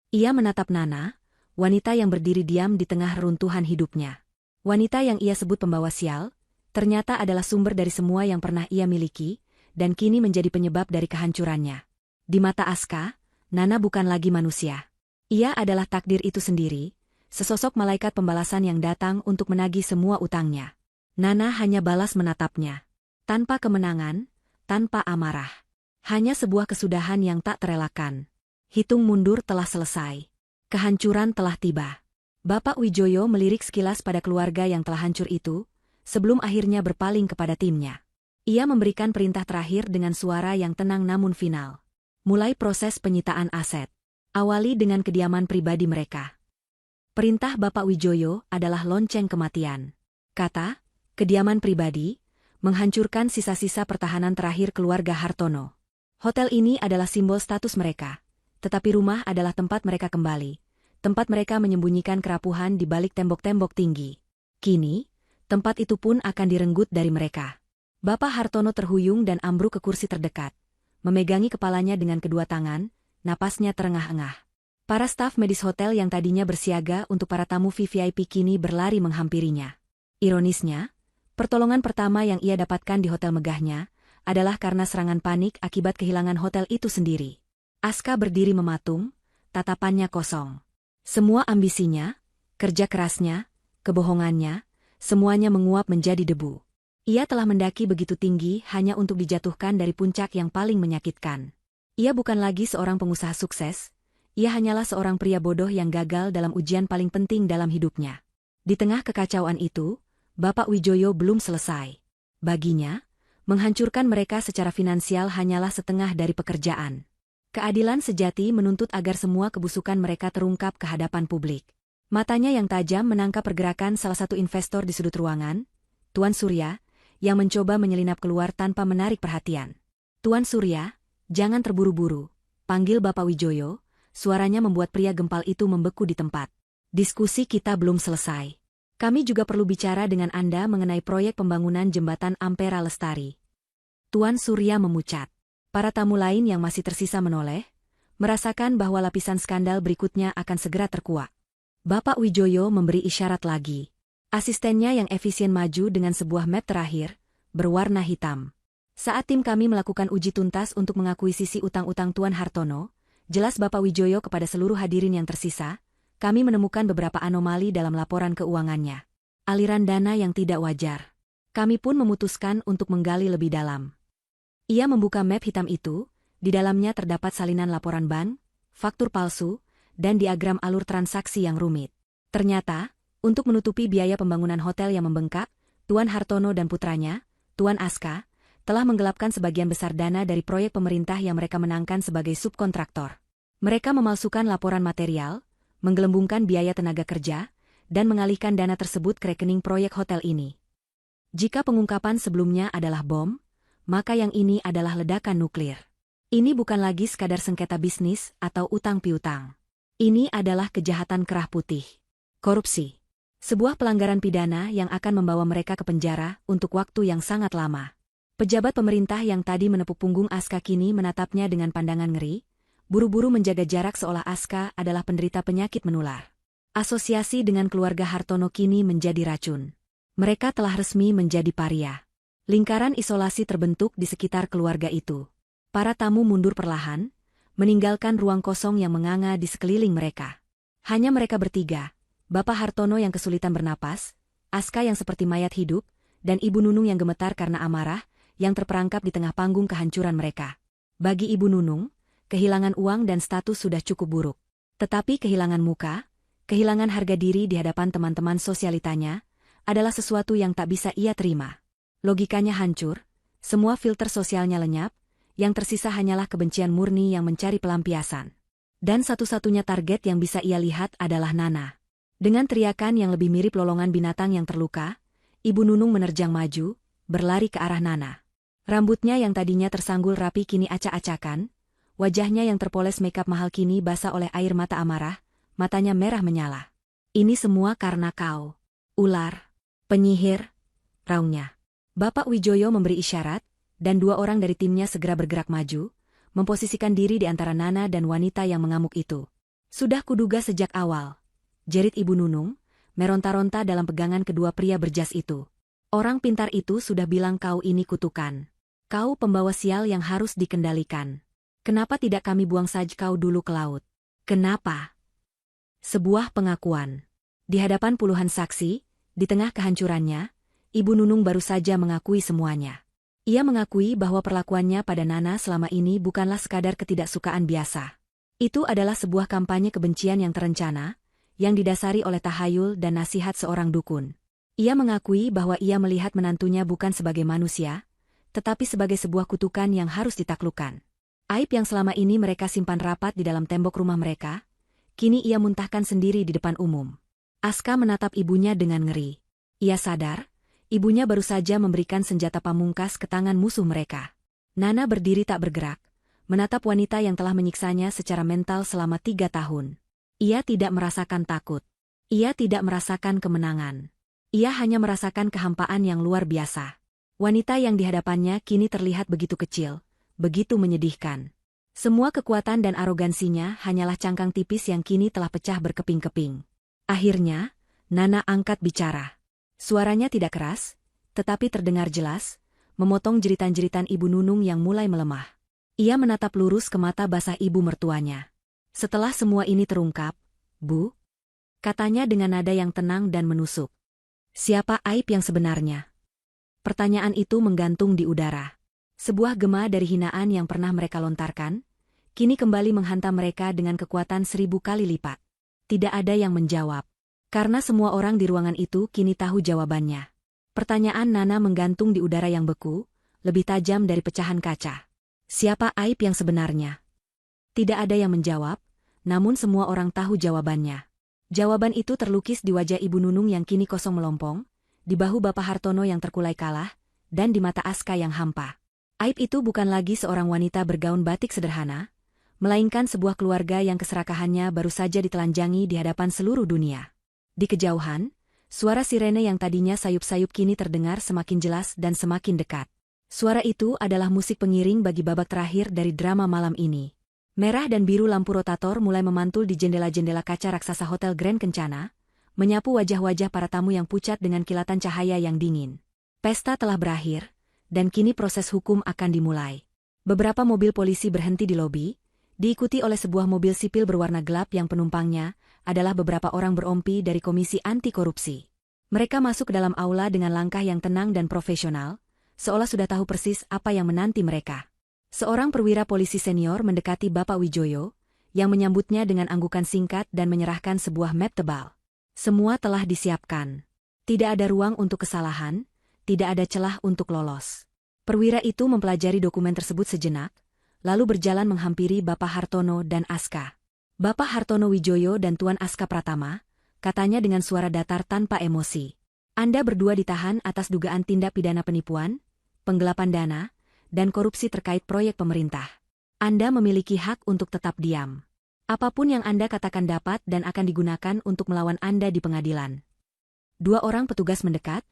Ia menatap Nana, wanita yang berdiri diam di tengah reruntuhan hidupnya. Wanita yang ia sebut pembawa sial, ternyata adalah sumber dari semua yang pernah ia miliki, dan kini menjadi penyebab dari kehancurannya. Di mata Aska, Nana bukan lagi manusia. Ia adalah takdir itu sendiri, sesosok malaikat pembalasan yang datang untuk menagih semua utangnya. Nana hanya balas menatapnya. Tanpa kemenangan, tanpa amarah. Hanya sebuah kesudahan yang tak terelakkan. Hitung mundur telah selesai. Kehancuran telah tiba. Bapak Wijoyo melirik sekilas pada keluarga yang telah hancur itu, sebelum akhirnya berpaling kepada timnya. Ia memberikan perintah terakhir dengan suara yang tenang namun final. Mulai proses penyitaan aset. Awali dengan kediaman pribadi mereka. Perintah Bapak Wijoyo adalah lonceng kematian. Kata, kediaman pribadi, menghancurkan sisa-sisa pertahanan terakhir keluarga Hartono. Hotel ini adalah simbol status mereka. Tetapi rumah adalah tempat mereka kembali, tempat mereka menyembunyikan kerapuhan di balik tembok-tembok tinggi. Kini, tempat itu pun akan direnggut dari mereka. Bapak Hartono terhuyung dan ambruk ke kursi terdekat, memegangi kepalanya dengan kedua tangan, napasnya terengah-engah. Para staf medis hotel yang tadinya bersiaga untuk para tamu VVIP kini berlari menghampirinya. Ironisnya, pertolongan pertama yang ia dapatkan di hotel megahnya adalah karena serangan panik akibat kehilangan hotel itu sendiri. Aska berdiri mematung, tatapannya kosong. Semua ambisinya, kerja kerasnya, kebohongannya, semuanya menguap menjadi debu. Ia telah mendaki begitu tinggi hanya untuk dijatuhkan dari puncak yang paling menyakitkan. Ia bukan lagi seorang pengusaha sukses, ia hanyalah seorang pria bodoh yang gagal dalam ujian paling penting dalam hidupnya. Di tengah kekacauan itu, Bapak Wijoyo belum selesai. Baginya, menghancurkan mereka secara finansial hanyalah setengah dari pekerjaan. Keadilan sejati menuntut agar semua kebusukan mereka terungkap ke hadapan publik. Matanya yang tajam menangkap pergerakan salah satu investor di sudut ruangan, Tuan Surya, yang mencoba menyelinap keluar tanpa menarik perhatian. Tuan Surya, jangan terburu-buru, panggil Bapak Wijoyo, suaranya membuat pria gempal itu membeku di tempat. Diskusi kita belum selesai. Kami juga perlu bicara dengan Anda mengenai proyek pembangunan jembatan Ampera Lestari. Tuan Surya memucat. Para tamu lain yang masih tersisa menoleh, merasakan bahwa lapisan skandal berikutnya akan segera terkuak. Bapak Wijoyo memberi isyarat lagi. Asistennya yang efisien maju dengan sebuah map terakhir, berwarna hitam. Saat tim kami melakukan uji tuntas untuk mengakuisisi utang-utang Tuan Hartono, jelas Bapak Wijoyo kepada seluruh hadirin yang tersisa, kami menemukan beberapa anomali dalam laporan keuangannya. Aliran dana yang tidak wajar. Kami pun memutuskan untuk menggali lebih dalam. Ia membuka map hitam itu, di dalamnya terdapat salinan laporan bank, faktur palsu, dan diagram alur transaksi yang rumit. Ternyata, untuk menutupi biaya pembangunan hotel yang membengkak, Tuan Hartono dan putranya, Tuan Aska, telah menggelapkan sebagian besar dana dari proyek pemerintah yang mereka menangkan sebagai subkontraktor. Mereka memalsukan laporan material, menggelembungkan biaya tenaga kerja, dan mengalihkan dana tersebut ke rekening proyek hotel ini. Jika pengungkapan sebelumnya adalah bom, maka yang ini adalah ledakan nuklir. Ini bukan lagi sekadar sengketa bisnis atau utang piutang. Ini adalah kejahatan kerah putih. Korupsi. Sebuah pelanggaran pidana yang akan membawa mereka ke penjara untuk waktu yang sangat lama. Pejabat pemerintah yang tadi menepuk punggung Aska kini menatapnya dengan pandangan ngeri, buru-buru menjaga jarak seolah Aska adalah penderita penyakit menular. Asosiasi dengan keluarga Hartono kini menjadi racun. Mereka telah resmi menjadi paria. Lingkaran isolasi terbentuk di sekitar keluarga itu. Para tamu mundur perlahan, meninggalkan ruang kosong yang menganga di sekeliling mereka. Hanya mereka bertiga, Bapak Hartono yang kesulitan bernapas, Aska yang seperti mayat hidup, dan Ibu Nunung yang gemetar karena amarah, yang terperangkap di tengah panggung kehancuran mereka. Bagi Ibu Nunung, kehilangan uang dan status sudah cukup buruk. Tetapi kehilangan muka, kehilangan harga diri di hadapan teman-teman sosialitanya, adalah sesuatu yang tak bisa ia terima. Logikanya hancur, semua filter sosialnya lenyap, yang tersisa hanyalah kebencian murni yang mencari pelampiasan. Dan satu-satunya target yang bisa ia lihat adalah Nana. Dengan teriakan yang lebih mirip lolongan binatang yang terluka, Ibu Nunung menerjang maju, berlari ke arah Nana. Rambutnya yang tadinya tersanggul rapi kini acak-acakan, wajahnya yang terpoles makeup mahal kini basah oleh air mata amarah, matanya merah menyala. Ini semua karena kau. Ular. Penyihir. Raungnya. Bapak Wijoyo memberi isyarat, dan dua orang dari timnya segera bergerak maju, memposisikan diri di antara Nana dan wanita yang mengamuk itu. Sudah kuduga sejak awal, jerit Ibu Nunung, meronta-ronta dalam pegangan kedua pria berjas itu. Orang pintar itu sudah bilang kau ini kutukan. Kau pembawa sial yang harus dikendalikan. Kenapa tidak kami buang saja kau dulu ke laut? Kenapa? Sebuah pengakuan. Di hadapan puluhan saksi, di tengah kehancurannya, Ibu Nunung baru saja mengakui semuanya. Ia mengakui bahwa perlakuannya pada Nana selama ini bukanlah sekadar ketidaksukaan biasa. Itu adalah sebuah kampanye kebencian yang terencana, yang didasari oleh tahayul dan nasihat seorang dukun. Ia mengakui bahwa ia melihat menantunya bukan sebagai manusia, tetapi sebagai sebuah kutukan yang harus ditaklukkan. Aib yang selama ini mereka simpan rapat di dalam tembok rumah mereka, kini ia muntahkan sendiri di depan umum. Aska menatap ibunya dengan ngeri. Ia sadar, ibunya baru saja memberikan senjata pamungkas ke tangan musuh mereka. Nana berdiri tak bergerak, menatap wanita yang telah menyiksanya secara mental selama 3 tahun. Ia tidak merasakan takut. Ia tidak merasakan kemenangan. Ia hanya merasakan kehampaan yang luar biasa. Wanita yang di hadapannya kini terlihat begitu kecil, begitu menyedihkan. Semua kekuatan dan arogansinya hanyalah cangkang tipis yang kini telah pecah berkeping-keping. Akhirnya, Nana angkat bicara. Suaranya tidak keras, tetapi terdengar jelas, memotong jeritan-jeritan Ibu Nunung yang mulai melemah. Ia menatap lurus ke mata basah ibu mertuanya. Setelah semua ini terungkap, Bu, katanya dengan nada yang tenang dan menusuk. Siapa Aib yang sebenarnya? Pertanyaan itu menggantung di udara. Sebuah gema dari hinaan yang pernah mereka lontarkan, kini kembali menghantam mereka dengan kekuatan 1000 kali lipat. Tidak ada yang menjawab. Karena semua orang di ruangan itu kini tahu jawabannya. Pertanyaan Nana menggantung di udara yang beku, lebih tajam dari pecahan kaca. Siapa Aib yang sebenarnya? Tidak ada yang menjawab, namun semua orang tahu jawabannya. Jawaban itu terlukis di wajah Ibu Nunung yang kini kosong melompong, di bahu Bapak Hartono yang terkulai kalah, dan di mata Aska yang hampa. Aib itu bukan lagi seorang wanita bergaun batik sederhana, melainkan sebuah keluarga yang keserakahannya baru saja ditelanjangi di hadapan seluruh dunia. Di kejauhan, suara sirene yang tadinya sayup-sayup kini terdengar semakin jelas dan semakin dekat. Suara itu adalah musik pengiring bagi babak terakhir dari drama malam ini. Merah dan biru lampu rotator mulai memantul di jendela-jendela kaca raksasa Hotel Grand Kencana, menyapu wajah-wajah para tamu yang pucat dengan kilatan cahaya yang dingin. Pesta telah berakhir, dan kini proses hukum akan dimulai. Beberapa mobil polisi berhenti di lobi, diikuti oleh sebuah mobil sipil berwarna gelap yang penumpangnya adalah beberapa orang berompi dari Komisi Anti Korupsi. Mereka masuk ke dalam aula dengan langkah yang tenang dan profesional, seolah sudah tahu persis apa yang menanti mereka. Seorang perwira polisi senior mendekati Bapak Wijoyo, yang menyambutnya dengan anggukan singkat dan menyerahkan sebuah map tebal. Semua telah disiapkan. Tidak ada ruang untuk kesalahan, tidak ada celah untuk lolos. Perwira itu mempelajari dokumen tersebut sejenak, lalu berjalan menghampiri Bapak Hartono dan Aska. Bapak Hartono Wijoyo dan Tuan Aska Pratama, katanya dengan suara datar tanpa emosi. Anda berdua ditahan atas dugaan tindak pidana penipuan, penggelapan dana, dan korupsi terkait proyek pemerintah. Anda memiliki hak untuk tetap diam. Apapun yang Anda katakan dapat dan akan digunakan untuk melawan Anda di pengadilan. 2 orang petugas mendekat,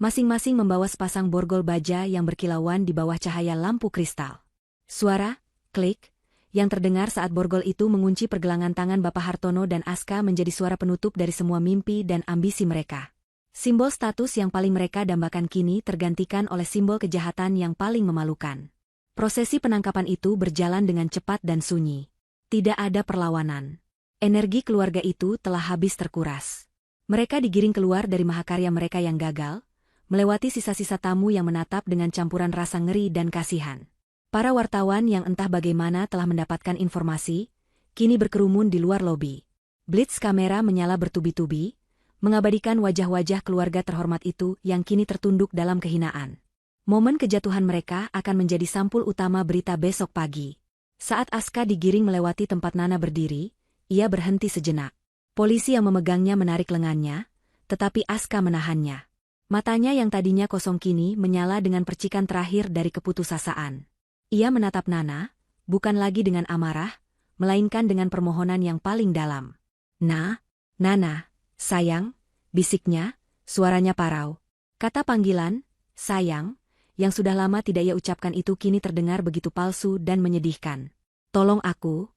masing-masing membawa sepasang borgol baja yang berkilauan di bawah cahaya lampu kristal. Suara, klik, yang terdengar saat borgol itu mengunci pergelangan tangan Bapak Hartono dan Aska menjadi suara penutup dari semua mimpi dan ambisi mereka. Simbol status yang paling mereka dambakan kini tergantikan oleh simbol kejahatan yang paling memalukan. Prosesi penangkapan itu berjalan dengan cepat dan sunyi. Tidak ada perlawanan. Energi keluarga itu telah habis terkuras. Mereka digiring keluar dari mahakarya mereka yang gagal, melewati sisa-sisa tamu yang menatap dengan campuran rasa ngeri dan kasihan. Para wartawan yang entah bagaimana telah mendapatkan informasi, kini berkerumun di luar lobi. Blitz kamera menyala bertubi-tubi, mengabadikan wajah-wajah keluarga terhormat itu yang kini tertunduk dalam kehinaan. Momen kejatuhan mereka akan menjadi sampul utama berita besok pagi. Saat Aska digiring melewati tempat Nana berdiri, ia berhenti sejenak. Polisi yang memegangnya menarik lengannya, tetapi Aska menahannya. Matanya yang tadinya kosong kini menyala dengan percikan terakhir dari keputusasaan. Ia menatap Nana, bukan lagi dengan amarah, melainkan dengan permohonan yang paling dalam. Nana, sayang, bisiknya, suaranya parau. Kata panggilan, sayang, yang sudah lama tidak ia ucapkan itu kini terdengar begitu palsu dan menyedihkan. Tolong aku,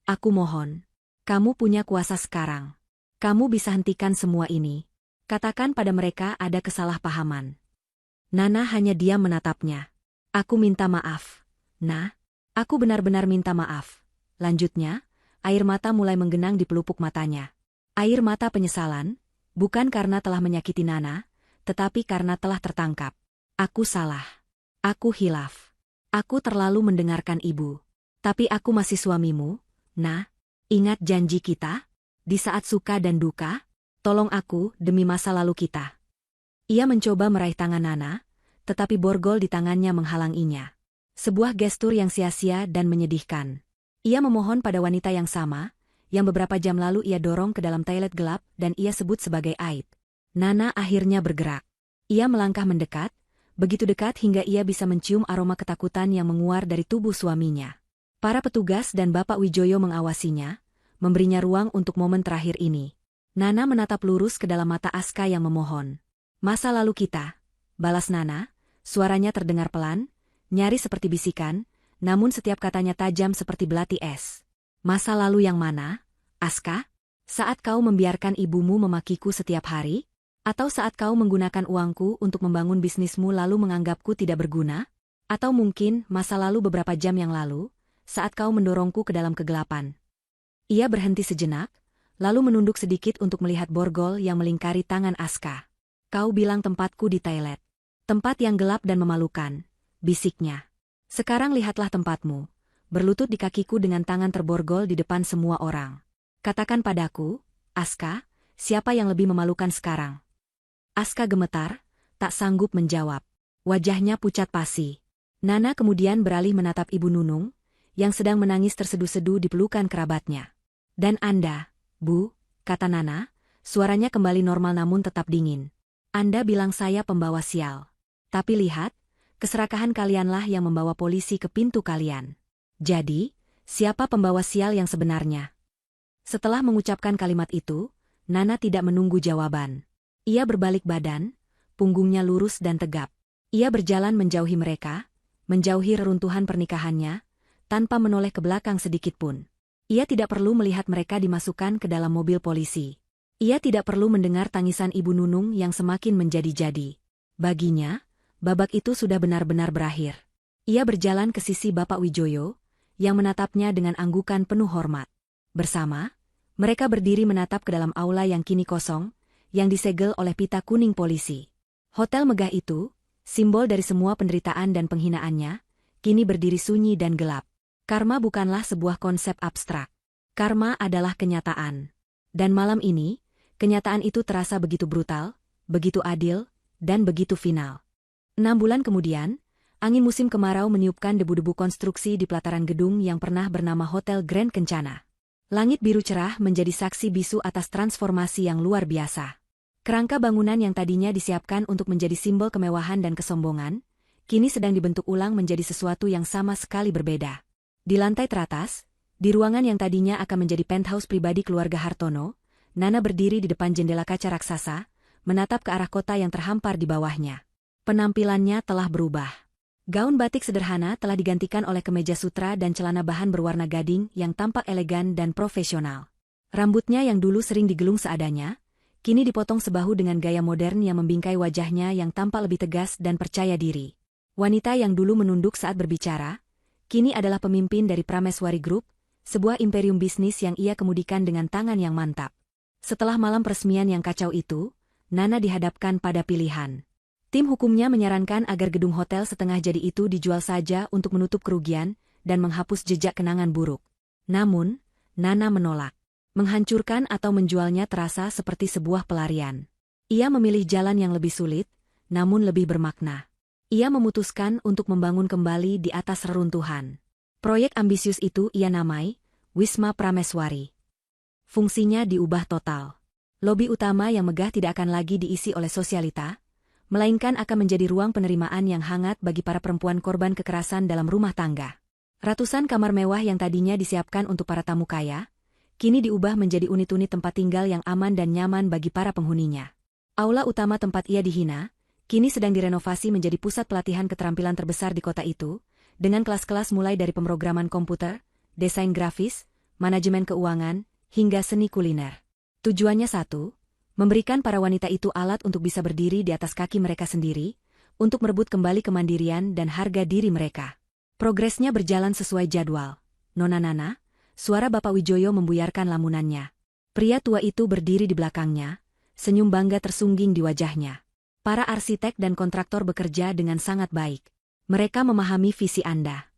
aku mohon. Kamu punya kuasa sekarang. Kamu bisa hentikan semua ini. Katakan pada mereka ada kesalahpahaman. Nana hanya diam menatapnya. Aku minta maaf. Nah, aku benar-benar minta maaf. Lanjutnya, air mata mulai menggenang di pelupuk matanya. Air mata penyesalan, bukan karena telah menyakiti Nana, tetapi karena telah tertangkap. Aku salah. Aku hilaf. Aku terlalu mendengarkan ibu. Tapi aku masih suamimu, Nah. Ingat janji kita? Di saat suka dan duka? Tolong aku demi masa lalu kita. Ia mencoba meraih tangan Nana, tetapi borgol di tangannya menghalanginya. Sebuah gestur yang sia-sia dan menyedihkan. Ia memohon pada wanita yang sama, yang beberapa jam lalu ia dorong ke dalam toilet gelap dan ia sebut sebagai Aid. Nana akhirnya bergerak. Ia melangkah mendekat, begitu dekat hingga ia bisa mencium aroma ketakutan yang menguar dari tubuh suaminya. Para petugas dan Bapak Wijoyo mengawasinya, memberinya ruang untuk momen terakhir ini. Nana menatap lurus ke dalam mata Aska yang memohon. Masa lalu kita, balas Nana, suaranya terdengar pelan, nyaris seperti bisikan, namun setiap katanya tajam seperti belati es. Masa lalu yang mana, Aska? Saat kau membiarkan ibumu memakiku setiap hari? Atau saat kau menggunakan uangku untuk membangun bisnismu lalu menganggapku tidak berguna? Atau mungkin masa lalu beberapa jam yang lalu, saat kau mendorongku ke dalam kegelapan? Ia berhenti sejenak, lalu menunduk sedikit untuk melihat borgol yang melingkari tangan Aska. Kau bilang tempatku di toilet. Tempat yang gelap dan memalukan, bisiknya. Sekarang lihatlah tempatmu, berlutut di kakiku dengan tangan terborgol di depan semua orang. Katakan padaku, Aska, siapa yang lebih memalukan sekarang? Aska gemetar, tak sanggup menjawab. Wajahnya pucat pasi. Nana kemudian beralih menatap Ibu Nunung, yang sedang menangis terseduh-seduh di pelukan kerabatnya. Dan Anda, Bu, kata Nana, suaranya kembali normal namun tetap dingin. Anda bilang saya pembawa sial. Tapi lihat, keserakahan kalianlah yang membawa polisi ke pintu kalian. Jadi, siapa pembawa sial yang sebenarnya? Setelah mengucapkan kalimat itu, Nana tidak menunggu jawaban. Ia berbalik badan, punggungnya lurus dan tegap. Ia berjalan menjauhi mereka, menjauhi reruntuhan pernikahannya, tanpa menoleh ke belakang sedikitpun. Ia tidak perlu melihat mereka dimasukkan ke dalam mobil polisi. Ia tidak perlu mendengar tangisan Ibu Nunung yang semakin menjadi-jadi. Baginya, babak itu sudah benar-benar berakhir. Ia berjalan ke sisi Bapak Wijoyo, yang menatapnya dengan anggukan penuh hormat. Bersama, mereka berdiri menatap ke dalam aula yang kini kosong, yang disegel oleh pita kuning polisi. Hotel megah itu, simbol dari semua penderitaan dan penghinaannya, kini berdiri sunyi dan gelap. Karma bukanlah sebuah konsep abstrak. Karma adalah kenyataan. Dan malam ini, kenyataan itu terasa begitu brutal, begitu adil, dan begitu final. 6 bulan kemudian, angin musim kemarau meniupkan debu-debu konstruksi di pelataran gedung yang pernah bernama Hotel Grand Kencana. Langit biru cerah menjadi saksi bisu atas transformasi yang luar biasa. Kerangka bangunan yang tadinya disiapkan untuk menjadi simbol kemewahan dan kesombongan, kini sedang dibentuk ulang menjadi sesuatu yang sama sekali berbeda. Di lantai teratas, di ruangan yang tadinya akan menjadi penthouse pribadi keluarga Hartono, Nana berdiri di depan jendela kaca raksasa, menatap ke arah kota yang terhampar di bawahnya. Penampilannya telah berubah. Gaun batik sederhana telah digantikan oleh kemeja sutra dan celana bahan berwarna gading yang tampak elegan dan profesional. Rambutnya yang dulu sering digelung seadanya, kini dipotong sebahu dengan gaya modern yang membingkai wajahnya yang tampak lebih tegas dan percaya diri. Wanita yang dulu menunduk saat berbicara, kini adalah pemimpin dari Prameswari Group, sebuah imperium bisnis yang ia kemudikan dengan tangan yang mantap. Setelah malam peresmian yang kacau itu, Nana dihadapkan pada pilihan. Tim hukumnya menyarankan agar gedung hotel setengah jadi itu dijual saja untuk menutup kerugian dan menghapus jejak kenangan buruk. Namun, Nana menolak. Menghancurkan atau menjualnya terasa seperti sebuah pelarian. Ia memilih jalan yang lebih sulit, namun lebih bermakna. Ia memutuskan untuk membangun kembali di atas reruntuhan. Proyek ambisius itu ia namai Wisma Prameswari. Fungsinya diubah total. Lobi utama yang megah tidak akan lagi diisi oleh sosialita, melainkan akan menjadi ruang penerimaan yang hangat bagi para perempuan korban kekerasan dalam rumah tangga. Ratusan kamar mewah yang tadinya disiapkan untuk para tamu kaya, kini diubah menjadi unit-unit tempat tinggal yang aman dan nyaman bagi para penghuninya. Aula utama tempat ia dihina, kini sedang direnovasi menjadi pusat pelatihan keterampilan terbesar di kota itu, dengan kelas-kelas mulai dari pemrograman komputer, desain grafis, manajemen keuangan, hingga seni kuliner. Tujuannya satu, memberikan para wanita itu alat untuk bisa berdiri di atas kaki mereka sendiri, untuk merebut kembali kemandirian dan harga diri mereka. Progresnya berjalan sesuai jadwal. Nona Nana, suara Bapak Wijoyo membuyarkan lamunannya. Pria tua itu berdiri di belakangnya, senyum bangga tersungging di wajahnya. Para arsitek dan kontraktor bekerja dengan sangat baik. Mereka memahami visi Anda.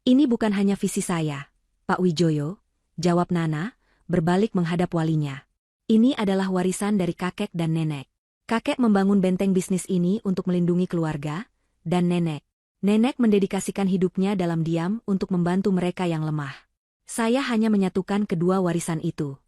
Ini bukan hanya visi saya, Pak Wijoyo, jawab Nana, berbalik menghadap walinya. Ini adalah warisan dari kakek dan nenek. Kakek membangun benteng bisnis ini untuk melindungi keluarga, dan nenek mendedikasikan hidupnya dalam diam untuk membantu mereka yang lemah. Saya hanya menyatukan kedua warisan itu.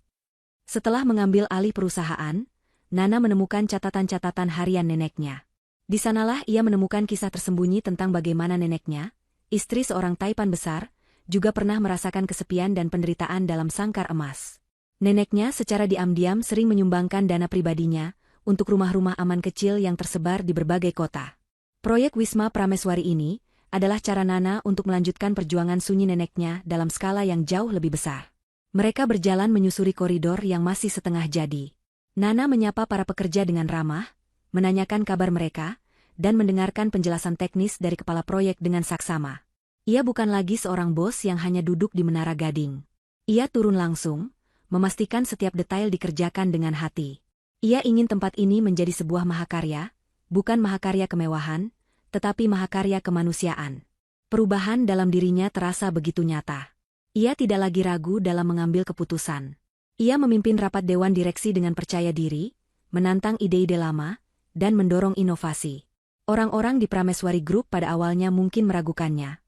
Setelah mengambil alih perusahaan, Nana menemukan catatan-catatan harian neneknya. Di sanalah ia menemukan kisah tersembunyi tentang bagaimana neneknya, istri seorang taipan besar, juga pernah merasakan kesepian dan penderitaan dalam sangkar emas. Neneknya secara diam-diam sering menyumbangkan dana pribadinya untuk rumah-rumah aman kecil yang tersebar di berbagai kota. Proyek Wisma Prameswari ini adalah cara Nana untuk melanjutkan perjuangan sunyi neneknya dalam skala yang jauh lebih besar. Mereka berjalan menyusuri koridor yang masih setengah jadi. Nana menyapa para pekerja dengan ramah, menanyakan kabar mereka, dan mendengarkan penjelasan teknis dari kepala proyek dengan saksama. Ia bukan lagi seorang bos yang hanya duduk di menara gading. Ia turun langsung, memastikan setiap detail dikerjakan dengan hati. Ia ingin tempat ini menjadi sebuah mahakarya, bukan mahakarya kemewahan, tetapi mahakarya kemanusiaan. Perubahan dalam dirinya terasa begitu nyata. Ia tidak lagi ragu dalam mengambil keputusan. Ia memimpin rapat dewan direksi dengan percaya diri, menantang ide-ide lama, dan mendorong inovasi. Orang-orang di Prameswari Group pada awalnya mungkin meragukannya,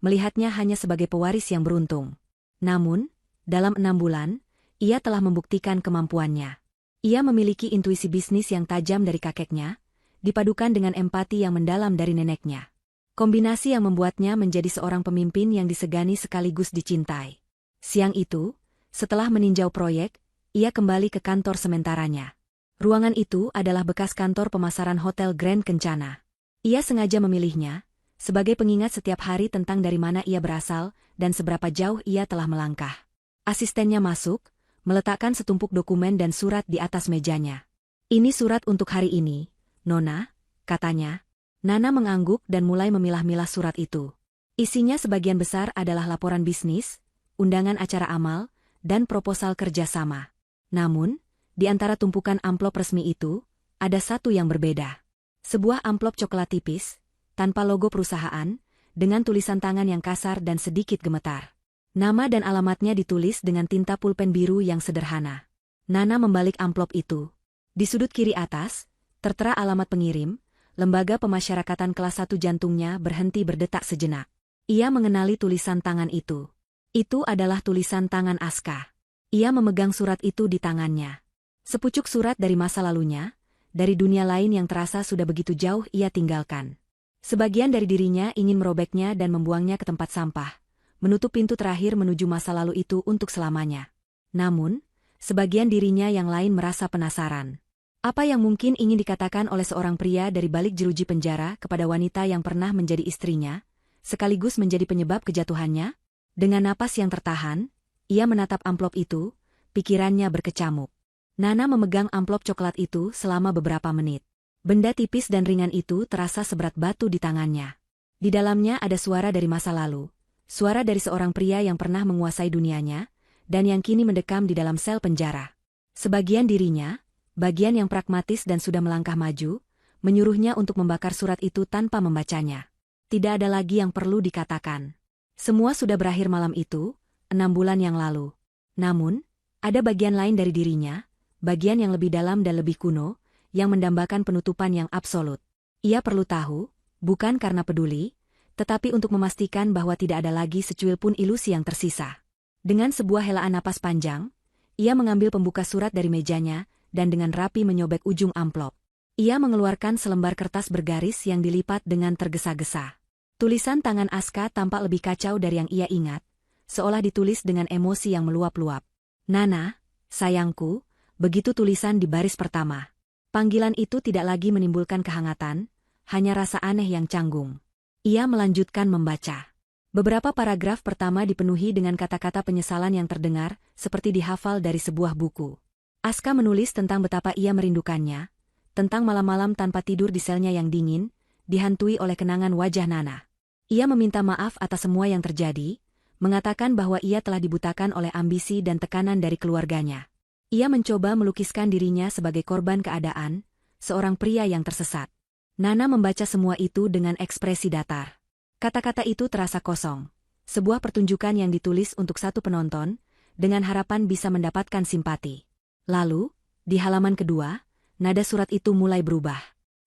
melihatnya hanya sebagai pewaris yang beruntung. Namun, dalam 6 bulan, ia telah membuktikan kemampuannya. Ia memiliki intuisi bisnis yang tajam dari kakeknya, dipadukan dengan empati yang mendalam dari neneknya. Kombinasi yang membuatnya menjadi seorang pemimpin yang disegani sekaligus dicintai. Siang itu, setelah meninjau proyek, ia kembali ke kantor sementaranya. Ruangan itu adalah bekas kantor pemasaran Hotel Grand Kencana. Ia sengaja memilihnya, sebagai pengingat setiap hari tentang dari mana ia berasal dan seberapa jauh ia telah melangkah. Asistennya masuk, meletakkan setumpuk dokumen dan surat di atas mejanya. Ini surat untuk hari ini, Nona, katanya. Nana mengangguk dan mulai memilah-milah surat itu. Isinya sebagian besar adalah laporan bisnis, undangan acara amal, dan proposal kerjasama. Namun, di antara tumpukan amplop resmi itu, ada satu yang berbeda. Sebuah amplop coklat tipis, tanpa logo perusahaan, dengan tulisan tangan yang kasar dan sedikit gemetar. Nama dan alamatnya ditulis dengan tinta pulpen biru yang sederhana. Nana membalik amplop itu. Di sudut kiri atas, tertera alamat pengirim, lembaga pemasyarakatan kelas 1 jantungnya berhenti berdetak sejenak. Ia mengenali tulisan tangan itu. Itu adalah tulisan tangan Aska. Ia memegang surat itu di tangannya. Sepucuk surat dari masa lalunya, dari dunia lain yang terasa sudah begitu jauh ia tinggalkan. Sebagian dari dirinya ingin merobeknya dan membuangnya ke tempat sampah, menutup pintu terakhir menuju masa lalu itu untuk selamanya. Namun, sebagian dirinya yang lain merasa penasaran. Apa yang mungkin ingin dikatakan oleh seorang pria dari balik jeruji penjara kepada wanita yang pernah menjadi istrinya, sekaligus menjadi penyebab kejatuhannya? Dengan napas yang tertahan, ia menatap amplop itu, pikirannya berkecamuk. Nana memegang amplop coklat itu selama beberapa menit. Benda tipis dan ringan itu terasa seberat batu di tangannya. Di dalamnya ada suara dari masa lalu, suara dari seorang pria yang pernah menguasai dunianya, dan yang kini mendekam di dalam sel penjara. Sebagian dirinya, bagian yang pragmatis dan sudah melangkah maju, menyuruhnya untuk membakar surat itu tanpa membacanya. Tidak ada lagi yang perlu dikatakan. Semua sudah berakhir malam itu, 6 bulan yang lalu. Namun, ada bagian lain dari dirinya, bagian yang lebih dalam dan lebih kuno, yang mendambakan penutupan yang absolut. Ia perlu tahu, bukan karena peduli, tetapi untuk memastikan bahwa tidak ada lagi secuil pun ilusi yang tersisa. Dengan sebuah helaan napas panjang, ia mengambil pembuka surat dari mejanya, dan dengan rapi menyobek ujung amplop. Ia mengeluarkan selembar kertas bergaris yang dilipat dengan tergesa-gesa. Tulisan tangan Aska tampak lebih kacau dari yang ia ingat, seolah ditulis dengan emosi yang meluap-luap. Nana, sayangku, begitu tulisan di baris pertama. Panggilan itu tidak lagi menimbulkan kehangatan, hanya rasa aneh yang canggung. Ia melanjutkan membaca. Beberapa paragraf pertama dipenuhi dengan kata-kata penyesalan yang terdengar, seperti dihafal dari sebuah buku. Aska menulis tentang betapa ia merindukannya, tentang malam-malam tanpa tidur di selnya yang dingin, dihantui oleh kenangan wajah Nana. Ia meminta maaf atas semua yang terjadi, mengatakan bahwa ia telah dibutakan oleh ambisi dan tekanan dari keluarganya. Ia mencoba melukiskan dirinya sebagai korban keadaan, seorang pria yang tersesat. Nana membaca semua itu dengan ekspresi datar. Kata-kata itu terasa kosong. Sebuah pertunjukan yang ditulis untuk satu penonton, dengan harapan bisa mendapatkan simpati. Lalu, di halaman kedua, nada surat itu mulai berubah.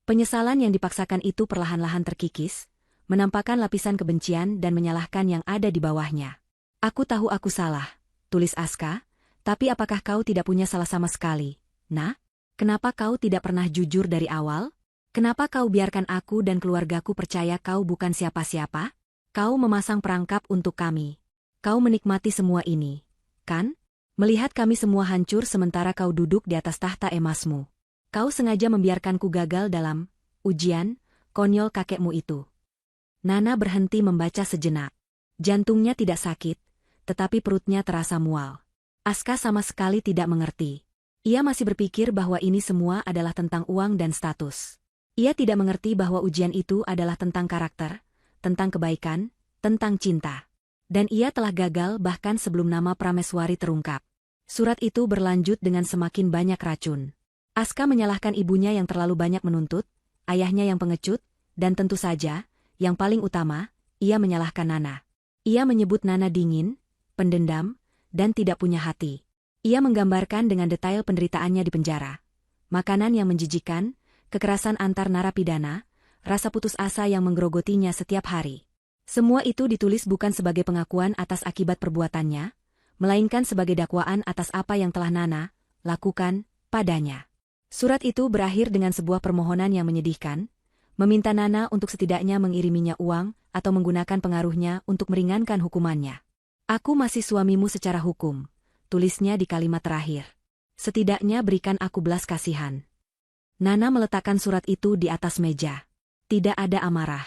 Penyesalan yang dipaksakan itu perlahan-lahan terkikis, menampakkan lapisan kebencian dan menyalahkan yang ada di bawahnya. Aku tahu aku salah, tulis Aska, tapi apakah kau tidak punya salah sama sekali? Nah, kenapa kau tidak pernah jujur dari awal? Kenapa kau biarkan aku dan keluargaku percaya kau bukan siapa-siapa? Kau memasang perangkap untuk kami. Kau menikmati semua ini, kan? Melihat kami semua hancur sementara kau duduk di atas tahta emasmu. Kau sengaja membiarkanku gagal dalam ujian konyol kakekmu itu. Nana berhenti membaca sejenak. Jantungnya tidak sakit, tetapi perutnya terasa mual. Aska sama sekali tidak mengerti. Ia masih berpikir bahwa ini semua adalah tentang uang dan status. Ia tidak mengerti bahwa ujian itu adalah tentang karakter, tentang kebaikan, tentang cinta. Dan ia telah gagal bahkan sebelum nama Prameswari terungkap. Surat itu berlanjut dengan semakin banyak racun. Aska menyalahkan ibunya yang terlalu banyak menuntut, ayahnya yang pengecut, dan tentu saja, yang paling utama, ia menyalahkan Nana. Ia menyebut Nana dingin, pendendam, dan tidak punya hati. Ia menggambarkan dengan detail penderitaannya di penjara. Makanan yang menjijikan, kekerasan antar narapidana, rasa putus asa yang menggerogotinya setiap hari. Semua itu ditulis bukan sebagai pengakuan atas akibat perbuatannya, melainkan sebagai dakwaan atas apa yang telah Nana lakukan padanya. Surat itu berakhir dengan sebuah permohonan yang menyedihkan, meminta Nana untuk setidaknya mengiriminya uang atau menggunakan pengaruhnya untuk meringankan hukumannya. Aku masih suamimu secara hukum, tulisnya di kalimat terakhir. Setidaknya berikan aku belas kasihan. Nana meletakkan surat itu di atas meja. Tidak ada amarah.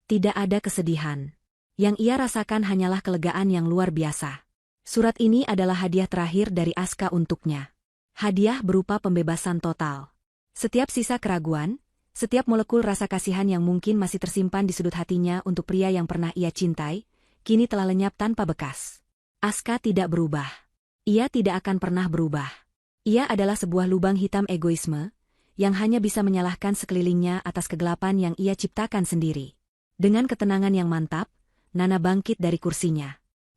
Tidak ada kesedihan. Yang ia rasakan hanyalah kelegaan yang luar biasa. Surat ini adalah hadiah terakhir dari Aska untuknya. Hadiah berupa pembebasan total. Setiap sisa keraguan, setiap molekul rasa kasihan yang mungkin masih tersimpan di sudut hatinya untuk pria yang pernah ia cintai, kini telah lenyap tanpa bekas. Aska tidak berubah. Ia tidak akan pernah berubah. Ia adalah sebuah lubang hitam egoisme, yang hanya bisa menyalahkan sekelilingnya atas kegelapan yang ia ciptakan sendiri. Dengan ketenangan yang mantap, Nana bangkit dari kursinya.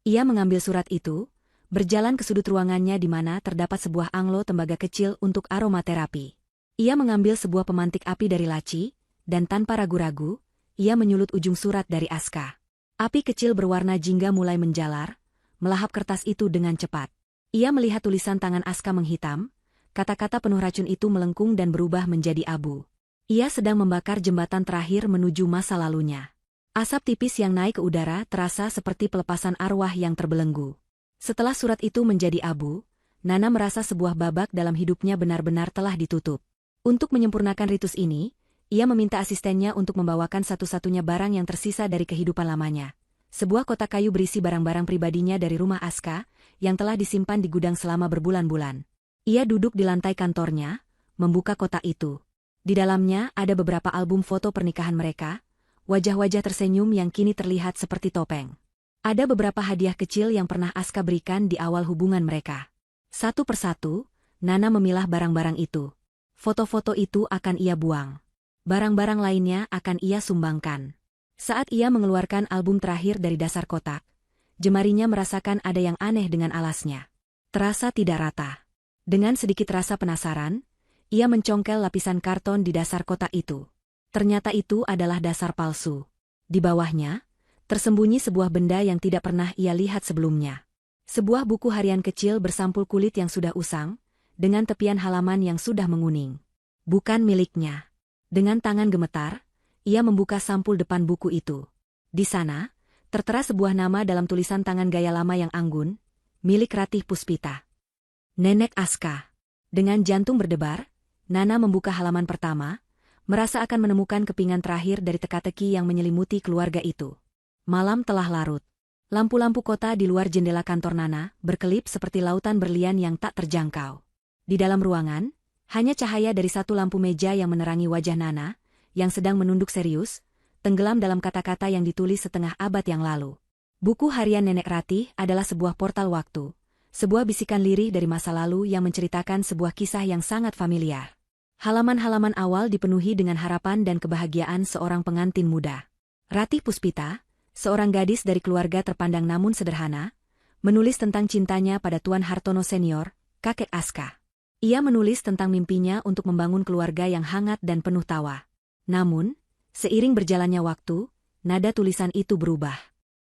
Ia mengambil surat itu, berjalan ke sudut ruangannya di mana terdapat sebuah anglo tembaga kecil untuk aromaterapi. Ia mengambil sebuah pemantik api dari laci, dan tanpa ragu-ragu, ia menyulut ujung surat dari Aska. Api kecil berwarna jingga mulai menjalar, melahap kertas itu dengan cepat. Ia melihat tulisan tangan Aska menghitam, kata-kata penuh racun itu melengkung dan berubah menjadi abu. Ia sedang membakar jembatan terakhir menuju masa lalunya. Asap tipis yang naik ke udara terasa seperti pelepasan arwah yang terbelenggu. Setelah surat itu menjadi abu, Nana merasa sebuah babak dalam hidupnya benar-benar telah ditutup. Untuk menyempurnakan ritus ini, ia meminta asistennya untuk membawakan satu-satunya barang yang tersisa dari kehidupan lamanya. Sebuah kotak kayu berisi barang-barang pribadinya dari rumah Aska, yang telah disimpan di gudang selama berbulan-bulan. Ia duduk di lantai kantornya, membuka kotak itu. Di dalamnya ada beberapa album foto pernikahan mereka, wajah-wajah tersenyum yang kini terlihat seperti topeng. Ada beberapa hadiah kecil yang pernah Aska berikan di awal hubungan mereka. Satu persatu, Nana memilah barang-barang itu. Foto-foto itu akan ia buang. Barang-barang lainnya akan ia sumbangkan. Saat ia mengeluarkan album terakhir dari dasar kotak, jemarinya merasakan ada yang aneh dengan alasnya. Terasa tidak rata. Dengan sedikit rasa penasaran, ia mencongkel lapisan karton di dasar kotak itu. Ternyata itu adalah dasar palsu. Di bawahnya, tersembunyi sebuah benda yang tidak pernah ia lihat sebelumnya. Sebuah buku harian kecil bersampul kulit yang sudah usang, dengan tepian halaman yang sudah menguning. Bukan miliknya. Dengan tangan gemetar, ia membuka sampul depan buku itu. Di sana, tertera sebuah nama dalam tulisan tangan gaya lama yang anggun, milik Ratih Puspita. Nenek Aska. Dengan jantung berdebar, Nana membuka halaman pertama, merasa akan menemukan kepingan terakhir dari teka-teki yang menyelimuti keluarga itu. Malam telah larut. Lampu-lampu kota di luar jendela kantor Nana berkelip seperti lautan berlian yang tak terjangkau. Di dalam ruangan, hanya cahaya dari satu lampu meja yang menerangi wajah Nana, yang sedang menunduk serius, tenggelam dalam kata-kata yang ditulis setengah abad yang lalu. Buku harian Nenek Ratih adalah sebuah portal waktu, sebuah bisikan lirih dari masa lalu yang menceritakan sebuah kisah yang sangat familiar. Halaman-halaman awal dipenuhi dengan harapan dan kebahagiaan seorang pengantin muda. Ratih Puspita, seorang gadis dari keluarga terpandang namun sederhana, menulis tentang cintanya pada Tuan Hartono Senior, kakek Aska. Ia menulis tentang mimpinya untuk membangun keluarga yang hangat dan penuh tawa. Namun, seiring berjalannya waktu, nada tulisan itu berubah.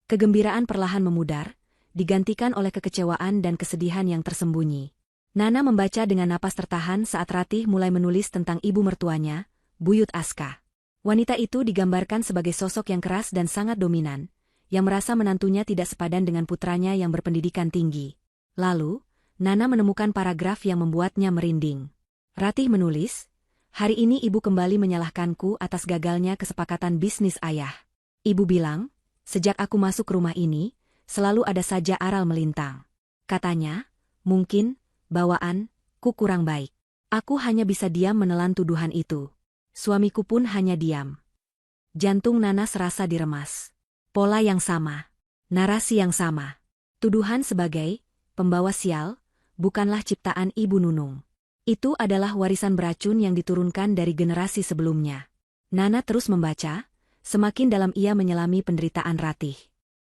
Kegembiraan perlahan memudar, digantikan oleh kekecewaan dan kesedihan yang tersembunyi. Nana membaca dengan napas tertahan saat Ratih mulai menulis tentang ibu mertuanya, Buyut Aska. Wanita itu digambarkan sebagai sosok yang keras dan sangat dominan, yang merasa menantunya tidak sepadan dengan putranya yang berpendidikan tinggi. Lalu, Nana menemukan paragraf yang membuatnya merinding. Ratih menulis, "Hari ini ibu kembali menyalahkanku atas gagalnya kesepakatan bisnis ayah. Ibu bilang, sejak aku masuk rumah ini, selalu ada saja aral melintang. Katanya, mungkin, bawaanku kurang baik. Aku hanya bisa diam menelan tuduhan itu. Suamiku pun hanya diam." Jantung Nana serasa diremas. Pola yang sama. Narasi yang sama. Tuduhan sebagai pembawa sial bukanlah ciptaan Ibu Nunung. Itu adalah warisan beracun yang diturunkan dari generasi sebelumnya. Nana terus membaca, semakin dalam ia menyelami penderitaan Ratih.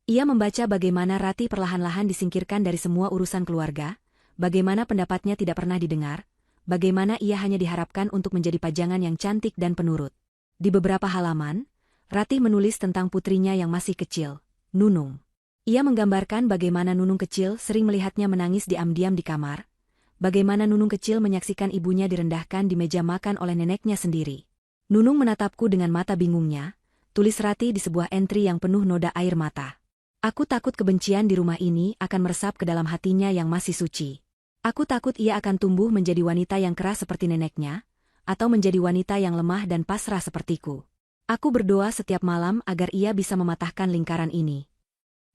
Ia membaca bagaimana Ratih perlahan-lahan disingkirkan dari semua urusan keluarga, bagaimana pendapatnya tidak pernah didengar, bagaimana ia hanya diharapkan untuk menjadi pajangan yang cantik dan penurut. Di beberapa halaman, Ratih menulis tentang putrinya yang masih kecil, Nunung. Ia menggambarkan bagaimana Nunung kecil sering melihatnya menangis diam-diam di kamar, bagaimana Nunung kecil menyaksikan ibunya direndahkan di meja makan oleh neneknya sendiri. "Nunung menatapku dengan mata bingungnya," tulis Ratih di sebuah entri yang penuh noda air mata. "Aku takut kebencian di rumah ini akan meresap ke dalam hatinya yang masih suci. Aku takut ia akan tumbuh menjadi wanita yang keras seperti neneknya, atau menjadi wanita yang lemah dan pasrah sepertiku. Aku berdoa setiap malam agar ia bisa mematahkan lingkaran ini."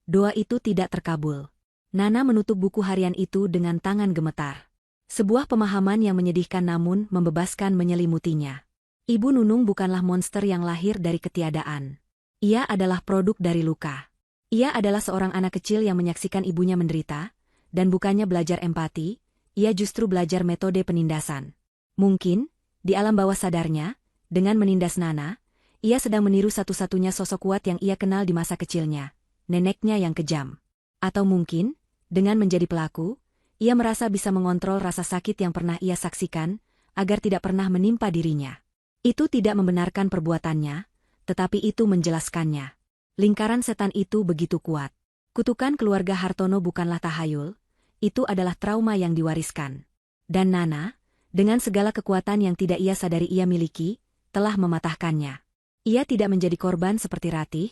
Doa itu tidak terkabul. Nana menutup buku harian itu dengan tangan gemetar. Sebuah pemahaman yang menyedihkan namun membebaskan menyelimutinya. Ibu Nunung bukanlah monster yang lahir dari ketiadaan. Ia adalah produk dari luka. Ia adalah seorang anak kecil yang menyaksikan ibunya menderita, dan bukannya belajar empati, ia justru belajar metode penindasan. Mungkin, di alam bawah sadarnya, dengan menindas Nana, ia sedang meniru satu-satunya sosok kuat yang ia kenal di masa kecilnya, neneknya yang kejam. Atau mungkin, dengan menjadi pelaku, ia merasa bisa mengontrol rasa sakit yang pernah ia saksikan, agar tidak pernah menimpa dirinya. Itu tidak membenarkan perbuatannya, tetapi itu menjelaskannya. Lingkaran setan itu begitu kuat. Kutukan keluarga Hartono bukanlah tahayul, itu adalah trauma yang diwariskan. Dan Nana, dengan segala kekuatan yang tidak ia sadari ia miliki, telah mematahkannya. Ia tidak menjadi korban seperti Ratih,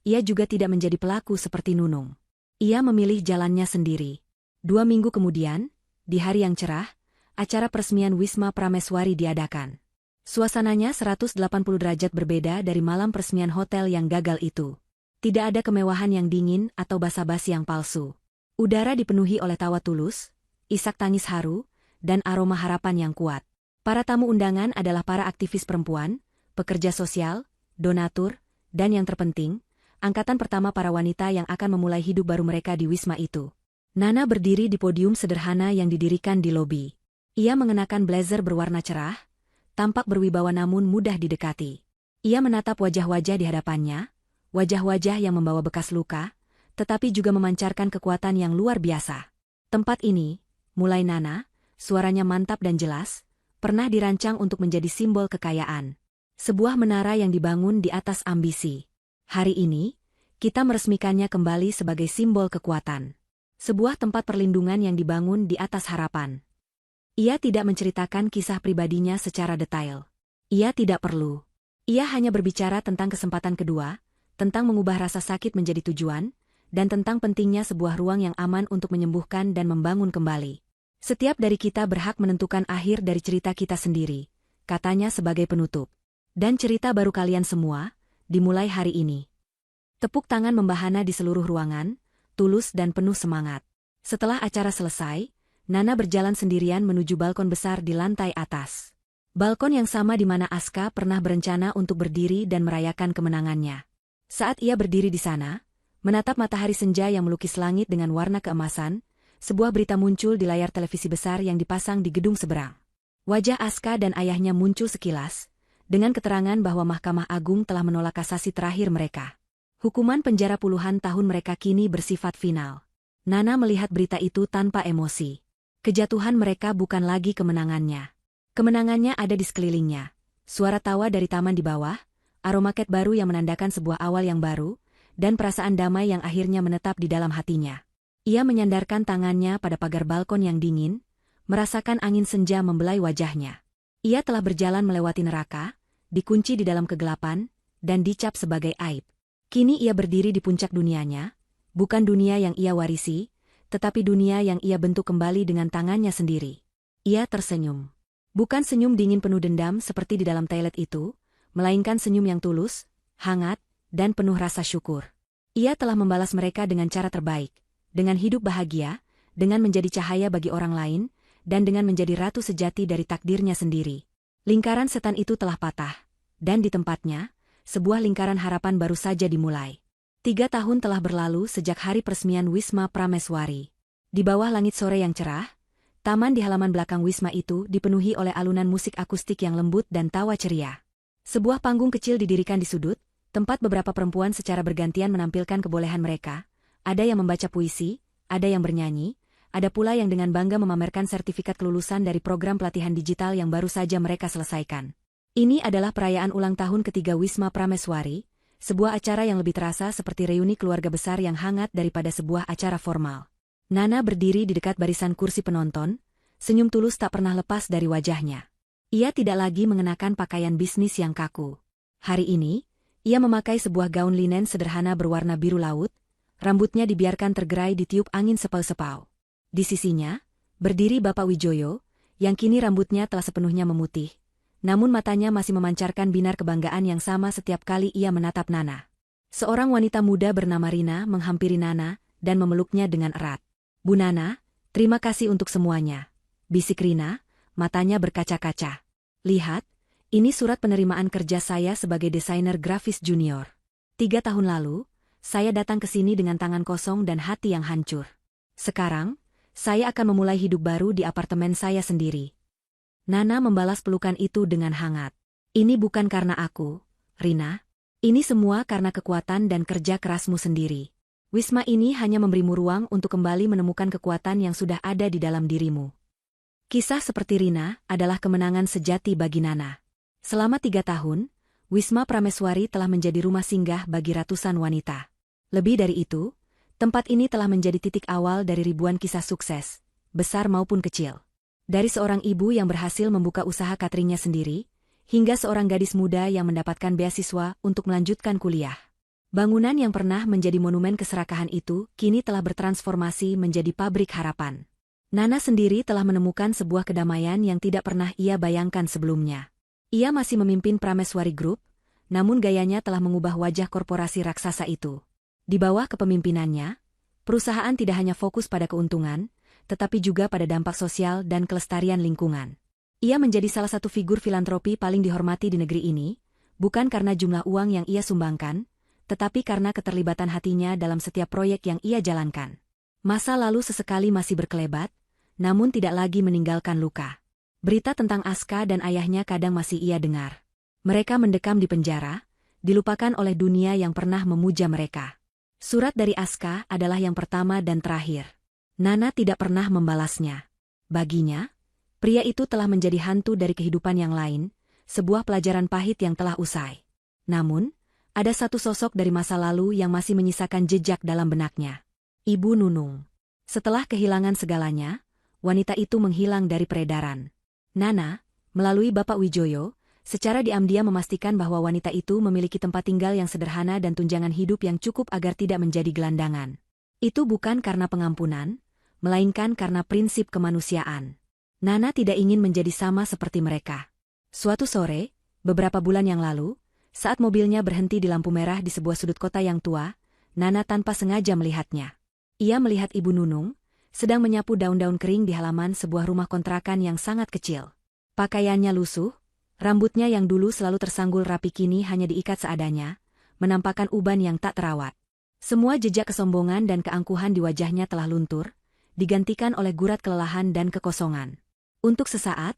ia juga tidak menjadi pelaku seperti Nunung. Ia memilih jalannya sendiri. 2 minggu kemudian, di hari yang cerah, acara peresmian Wisma Prameswari diadakan. Suasananya 180 derajat berbeda dari malam peresmian hotel yang gagal itu. Tidak ada kemewahan yang dingin atau basa-basi yang palsu. Udara dipenuhi oleh tawa tulus, isak tangis haru, dan aroma harapan yang kuat. Para tamu undangan adalah para aktivis perempuan, pekerja sosial, donatur, dan yang terpenting, angkatan pertama para wanita yang akan memulai hidup baru mereka di Wisma itu. Nana berdiri di podium sederhana yang didirikan di lobi. Ia mengenakan blazer berwarna cerah, tampak berwibawa namun mudah didekati. Ia menatap wajah-wajah di hadapannya, wajah-wajah yang membawa bekas luka, tetapi juga memancarkan kekuatan yang luar biasa. Tempat ini, mulai Nana, suaranya mantap dan jelas, pernah dirancang untuk menjadi simbol kekayaan. Sebuah menara yang dibangun di atas ambisi. Hari ini, kita meresmikannya kembali sebagai simbol kekuatan. Sebuah tempat perlindungan yang dibangun di atas harapan. Ia tidak menceritakan kisah pribadinya secara detail. Ia tidak perlu. Ia hanya berbicara tentang kesempatan kedua, tentang mengubah rasa sakit menjadi tujuan, dan tentang pentingnya sebuah ruang yang aman untuk menyembuhkan dan membangun kembali. "Setiap dari kita berhak menentukan akhir dari cerita kita sendiri," katanya sebagai penutup. "Dan cerita baru kalian semua, dimulai hari ini." Tepuk tangan membahana di seluruh ruangan, tulus dan penuh semangat. Setelah acara selesai, Nana berjalan sendirian menuju balkon besar di lantai atas. Balkon yang sama di mana Aska pernah berencana untuk berdiri dan merayakan kemenangannya. Saat ia berdiri di sana, menatap matahari senja yang melukis langit dengan warna keemasan, sebuah berita muncul di layar televisi besar yang dipasang di gedung seberang. Wajah Aska dan ayahnya muncul sekilas, dengan keterangan bahwa Mahkamah Agung telah menolak kasasi terakhir mereka. Hukuman penjara puluhan tahun mereka kini bersifat final. Nana melihat berita itu tanpa emosi. Kejatuhan mereka bukan lagi kemenangannya. Kemenangannya ada di sekelilingnya. Suara tawa dari taman di bawah, aroma ket baru yang menandakan sebuah awal yang baru, dan perasaan damai yang akhirnya menetap di dalam hatinya. Ia menyandarkan tangannya pada pagar balkon yang dingin, merasakan angin senja membelai wajahnya. Ia telah berjalan melewati neraka, dikunci di dalam kegelapan, dan dicap sebagai aib. Kini ia berdiri di puncak dunianya, bukan dunia yang ia warisi, tetapi dunia yang ia bentuk kembali dengan tangannya sendiri. Ia tersenyum. Bukan senyum dingin penuh dendam seperti di dalam toilet itu, melainkan senyum yang tulus, hangat, dan penuh rasa syukur. Ia telah membalas mereka dengan cara terbaik, dengan hidup bahagia, dengan menjadi cahaya bagi orang lain, dan dengan menjadi ratu sejati dari takdirnya sendiri. Lingkaran setan itu telah patah, dan di tempatnya, sebuah lingkaran harapan baru saja dimulai. 3 tahun telah berlalu sejak hari peresmian Wisma Prameswari. Di bawah langit sore yang cerah, taman di halaman belakang Wisma itu dipenuhi oleh alunan musik akustik yang lembut dan tawa ceria. Sebuah panggung kecil didirikan di sudut, tempat beberapa perempuan secara bergantian menampilkan kebolehan mereka. Ada yang membaca puisi, ada yang bernyanyi, ada pula yang dengan bangga memamerkan sertifikat kelulusan dari program pelatihan digital yang baru saja mereka selesaikan. Ini adalah perayaan ulang tahun ketiga Wisma Prameswari, sebuah acara yang lebih terasa seperti reuni keluarga besar yang hangat daripada sebuah acara formal. Nana berdiri di dekat barisan kursi penonton, senyum tulus tak pernah lepas dari wajahnya. Ia tidak lagi mengenakan pakaian bisnis yang kaku. Hari ini, ia memakai sebuah gaun linen sederhana berwarna biru laut, rambutnya dibiarkan tergerai ditiup angin sepau-sepau. Di sisinya, berdiri Bapak Wijoyo, yang kini rambutnya telah sepenuhnya memutih. Namun matanya masih memancarkan binar kebanggaan yang sama setiap kali ia menatap Nana. Seorang wanita muda bernama Rina menghampiri Nana dan memeluknya dengan erat. "Bu Nana, terima kasih untuk semuanya," bisik Rina, matanya berkaca-kaca. "Lihat, ini surat penerimaan kerja saya sebagai desainer grafis junior. 3 tahun lalu, saya datang ke sini dengan tangan kosong dan hati yang hancur. Sekarang, saya akan memulai hidup baru di apartemen saya sendiri." Nana membalas pelukan itu dengan hangat. "Ini bukan karena aku, Rina. Ini semua karena kekuatan dan kerja kerasmu sendiri. Wisma ini hanya memberimu ruang untuk kembali menemukan kekuatan yang sudah ada di dalam dirimu." Kisah seperti Rina adalah kemenangan sejati bagi Nana. Selama 3 tahun, Wisma Prameswari telah menjadi rumah singgah bagi ratusan wanita. Lebih dari itu, tempat ini telah menjadi titik awal dari ribuan kisah sukses, besar maupun kecil. Dari seorang ibu yang berhasil membuka usaha cateringnya sendiri, hingga seorang gadis muda yang mendapatkan beasiswa untuk melanjutkan kuliah. Bangunan yang pernah menjadi monumen keserakahan itu kini telah bertransformasi menjadi pabrik harapan. Nana sendiri telah menemukan sebuah kedamaian yang tidak pernah ia bayangkan sebelumnya. Ia masih memimpin Prameswari Group, namun gayanya telah mengubah wajah korporasi raksasa itu. Di bawah kepemimpinannya, perusahaan tidak hanya fokus pada keuntungan, tetapi juga pada dampak sosial dan kelestarian lingkungan. Ia menjadi salah satu figur filantropi paling dihormati di negeri ini, bukan karena jumlah uang yang ia sumbangkan, tetapi karena keterlibatan hatinya dalam setiap proyek yang ia jalankan. Masa lalu sesekali masih berkelebat, namun tidak lagi meninggalkan luka. Berita tentang Aska dan ayahnya kadang masih ia dengar. Mereka mendekam di penjara, dilupakan oleh dunia yang pernah memuja mereka. Surat dari Aska adalah yang pertama dan terakhir. Nana tidak pernah membalasnya. Baginya, pria itu telah menjadi hantu dari kehidupan yang lain, sebuah pelajaran pahit yang telah usai. Namun, ada satu sosok dari masa lalu yang masih menyisakan jejak dalam benaknya. Ibu Nunung. Setelah kehilangan segalanya, wanita itu menghilang dari peredaran. Nana, melalui Bapak Wijoyo, secara diam-diam memastikan bahwa wanita itu memiliki tempat tinggal yang sederhana dan tunjangan hidup yang cukup agar tidak menjadi gelandangan. Itu bukan karena pengampunan, melainkan karena prinsip kemanusiaan. Nana tidak ingin menjadi sama seperti mereka. Suatu sore, beberapa bulan yang lalu, Saat mobilnya berhenti di lampu merah di sebuah sudut kota yang tua, Nana tanpa sengaja melihatnya. Ia melihat Ibu Nunung sedang menyapu daun-daun kering di halaman sebuah rumah kontrakan yang sangat kecil. Pakaiannya lusuh, rambutnya yang dulu selalu tersanggul rapi kini hanya diikat seadanya, menampakkan uban yang tak terawat. Semua jejak kesombongan dan keangkuhan di wajahnya telah luntur, digantikan oleh gurat kelelahan dan kekosongan. Untuk sesaat,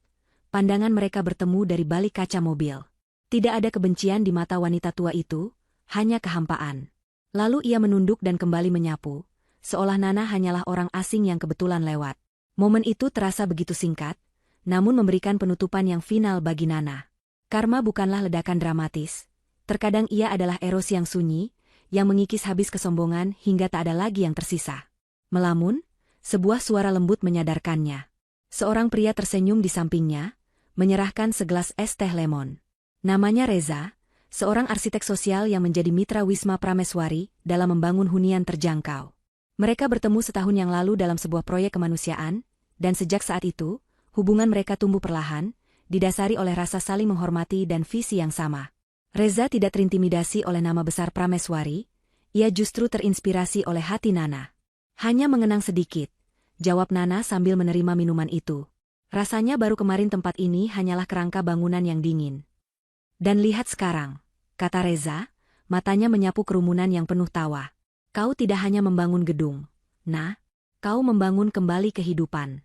pandangan mereka bertemu dari balik kaca mobil. Tidak ada kebencian di mata wanita tua itu, hanya kehampaan. Lalu ia menunduk dan kembali menyapu, seolah Nana hanyalah orang asing yang kebetulan lewat. Momen itu terasa begitu singkat, namun memberikan penutupan yang final bagi Nana. Karma bukanlah ledakan dramatis. Terkadang ia adalah erosi yang sunyi, yang mengikis habis kesombongan hingga tak ada lagi yang tersisa. Melamun, sebuah suara lembut menyadarkannya. Seorang pria tersenyum di sampingnya, menyerahkan segelas es teh lemon. Namanya Reza, seorang arsitek sosial yang menjadi mitra Wisma Prameswari dalam membangun hunian terjangkau. Mereka bertemu setahun yang lalu dalam sebuah proyek kemanusiaan, dan sejak saat itu, hubungan mereka tumbuh perlahan, didasari oleh rasa saling menghormati dan visi yang sama. Reza tidak terintimidasi oleh nama besar Prameswari, ia justru terinspirasi oleh hati Nana. Hanya mengenang sedikit, jawab Nana sambil menerima minuman itu. Rasanya baru kemarin tempat ini hanyalah kerangka bangunan yang dingin. Dan lihat sekarang, kata Reza, matanya menyapu kerumunan yang penuh tawa. Kau tidak hanya membangun gedung, nah, kau membangun kembali kehidupan.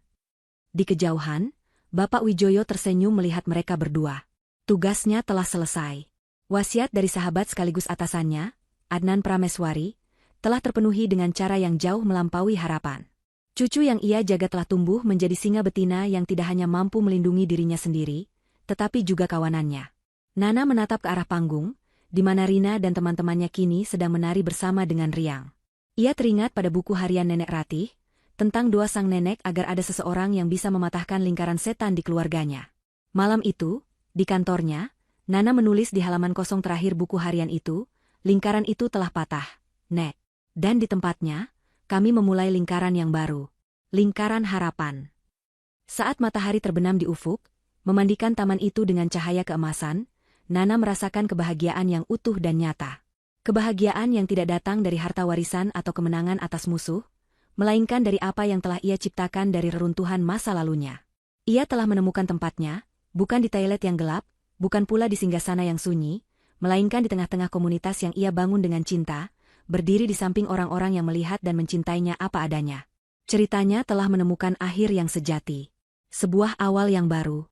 Di kejauhan, Bapak Wijoyo tersenyum melihat mereka berdua. Tugasnya telah selesai. Wasiat dari sahabat sekaligus atasannya, Adnan Prameswari, telah terpenuhi dengan cara yang jauh melampaui harapan. Cucu yang ia jaga telah tumbuh menjadi singa betina yang tidak hanya mampu melindungi dirinya sendiri, tetapi juga kawanannya. Nana menatap ke arah panggung, di mana Rina dan teman-temannya kini sedang menari bersama dengan riang. Ia teringat pada buku harian Nenek Ratih, tentang doa sang nenek agar ada seseorang yang bisa mematahkan lingkaran setan di keluarganya. Malam itu, di kantornya, Nana menulis di halaman kosong terakhir buku harian itu, lingkaran itu telah patah, Nek. Dan di tempatnya, kami memulai lingkaran yang baru. Lingkaran harapan. Saat matahari terbenam di ufuk, memandikan taman itu dengan cahaya keemasan, Nana merasakan kebahagiaan yang utuh dan nyata. Kebahagiaan yang tidak datang dari harta warisan atau kemenangan atas musuh, melainkan dari apa yang telah ia ciptakan dari reruntuhan masa lalunya. Ia telah menemukan tempatnya, bukan di toilet yang gelap, bukan pula di singgasana yang sunyi, melainkan di tengah-tengah komunitas yang ia bangun dengan cinta, berdiri di samping orang-orang yang melihat dan mencintainya apa adanya. Ceritanya telah menemukan akhir yang sejati. Sebuah awal yang baru.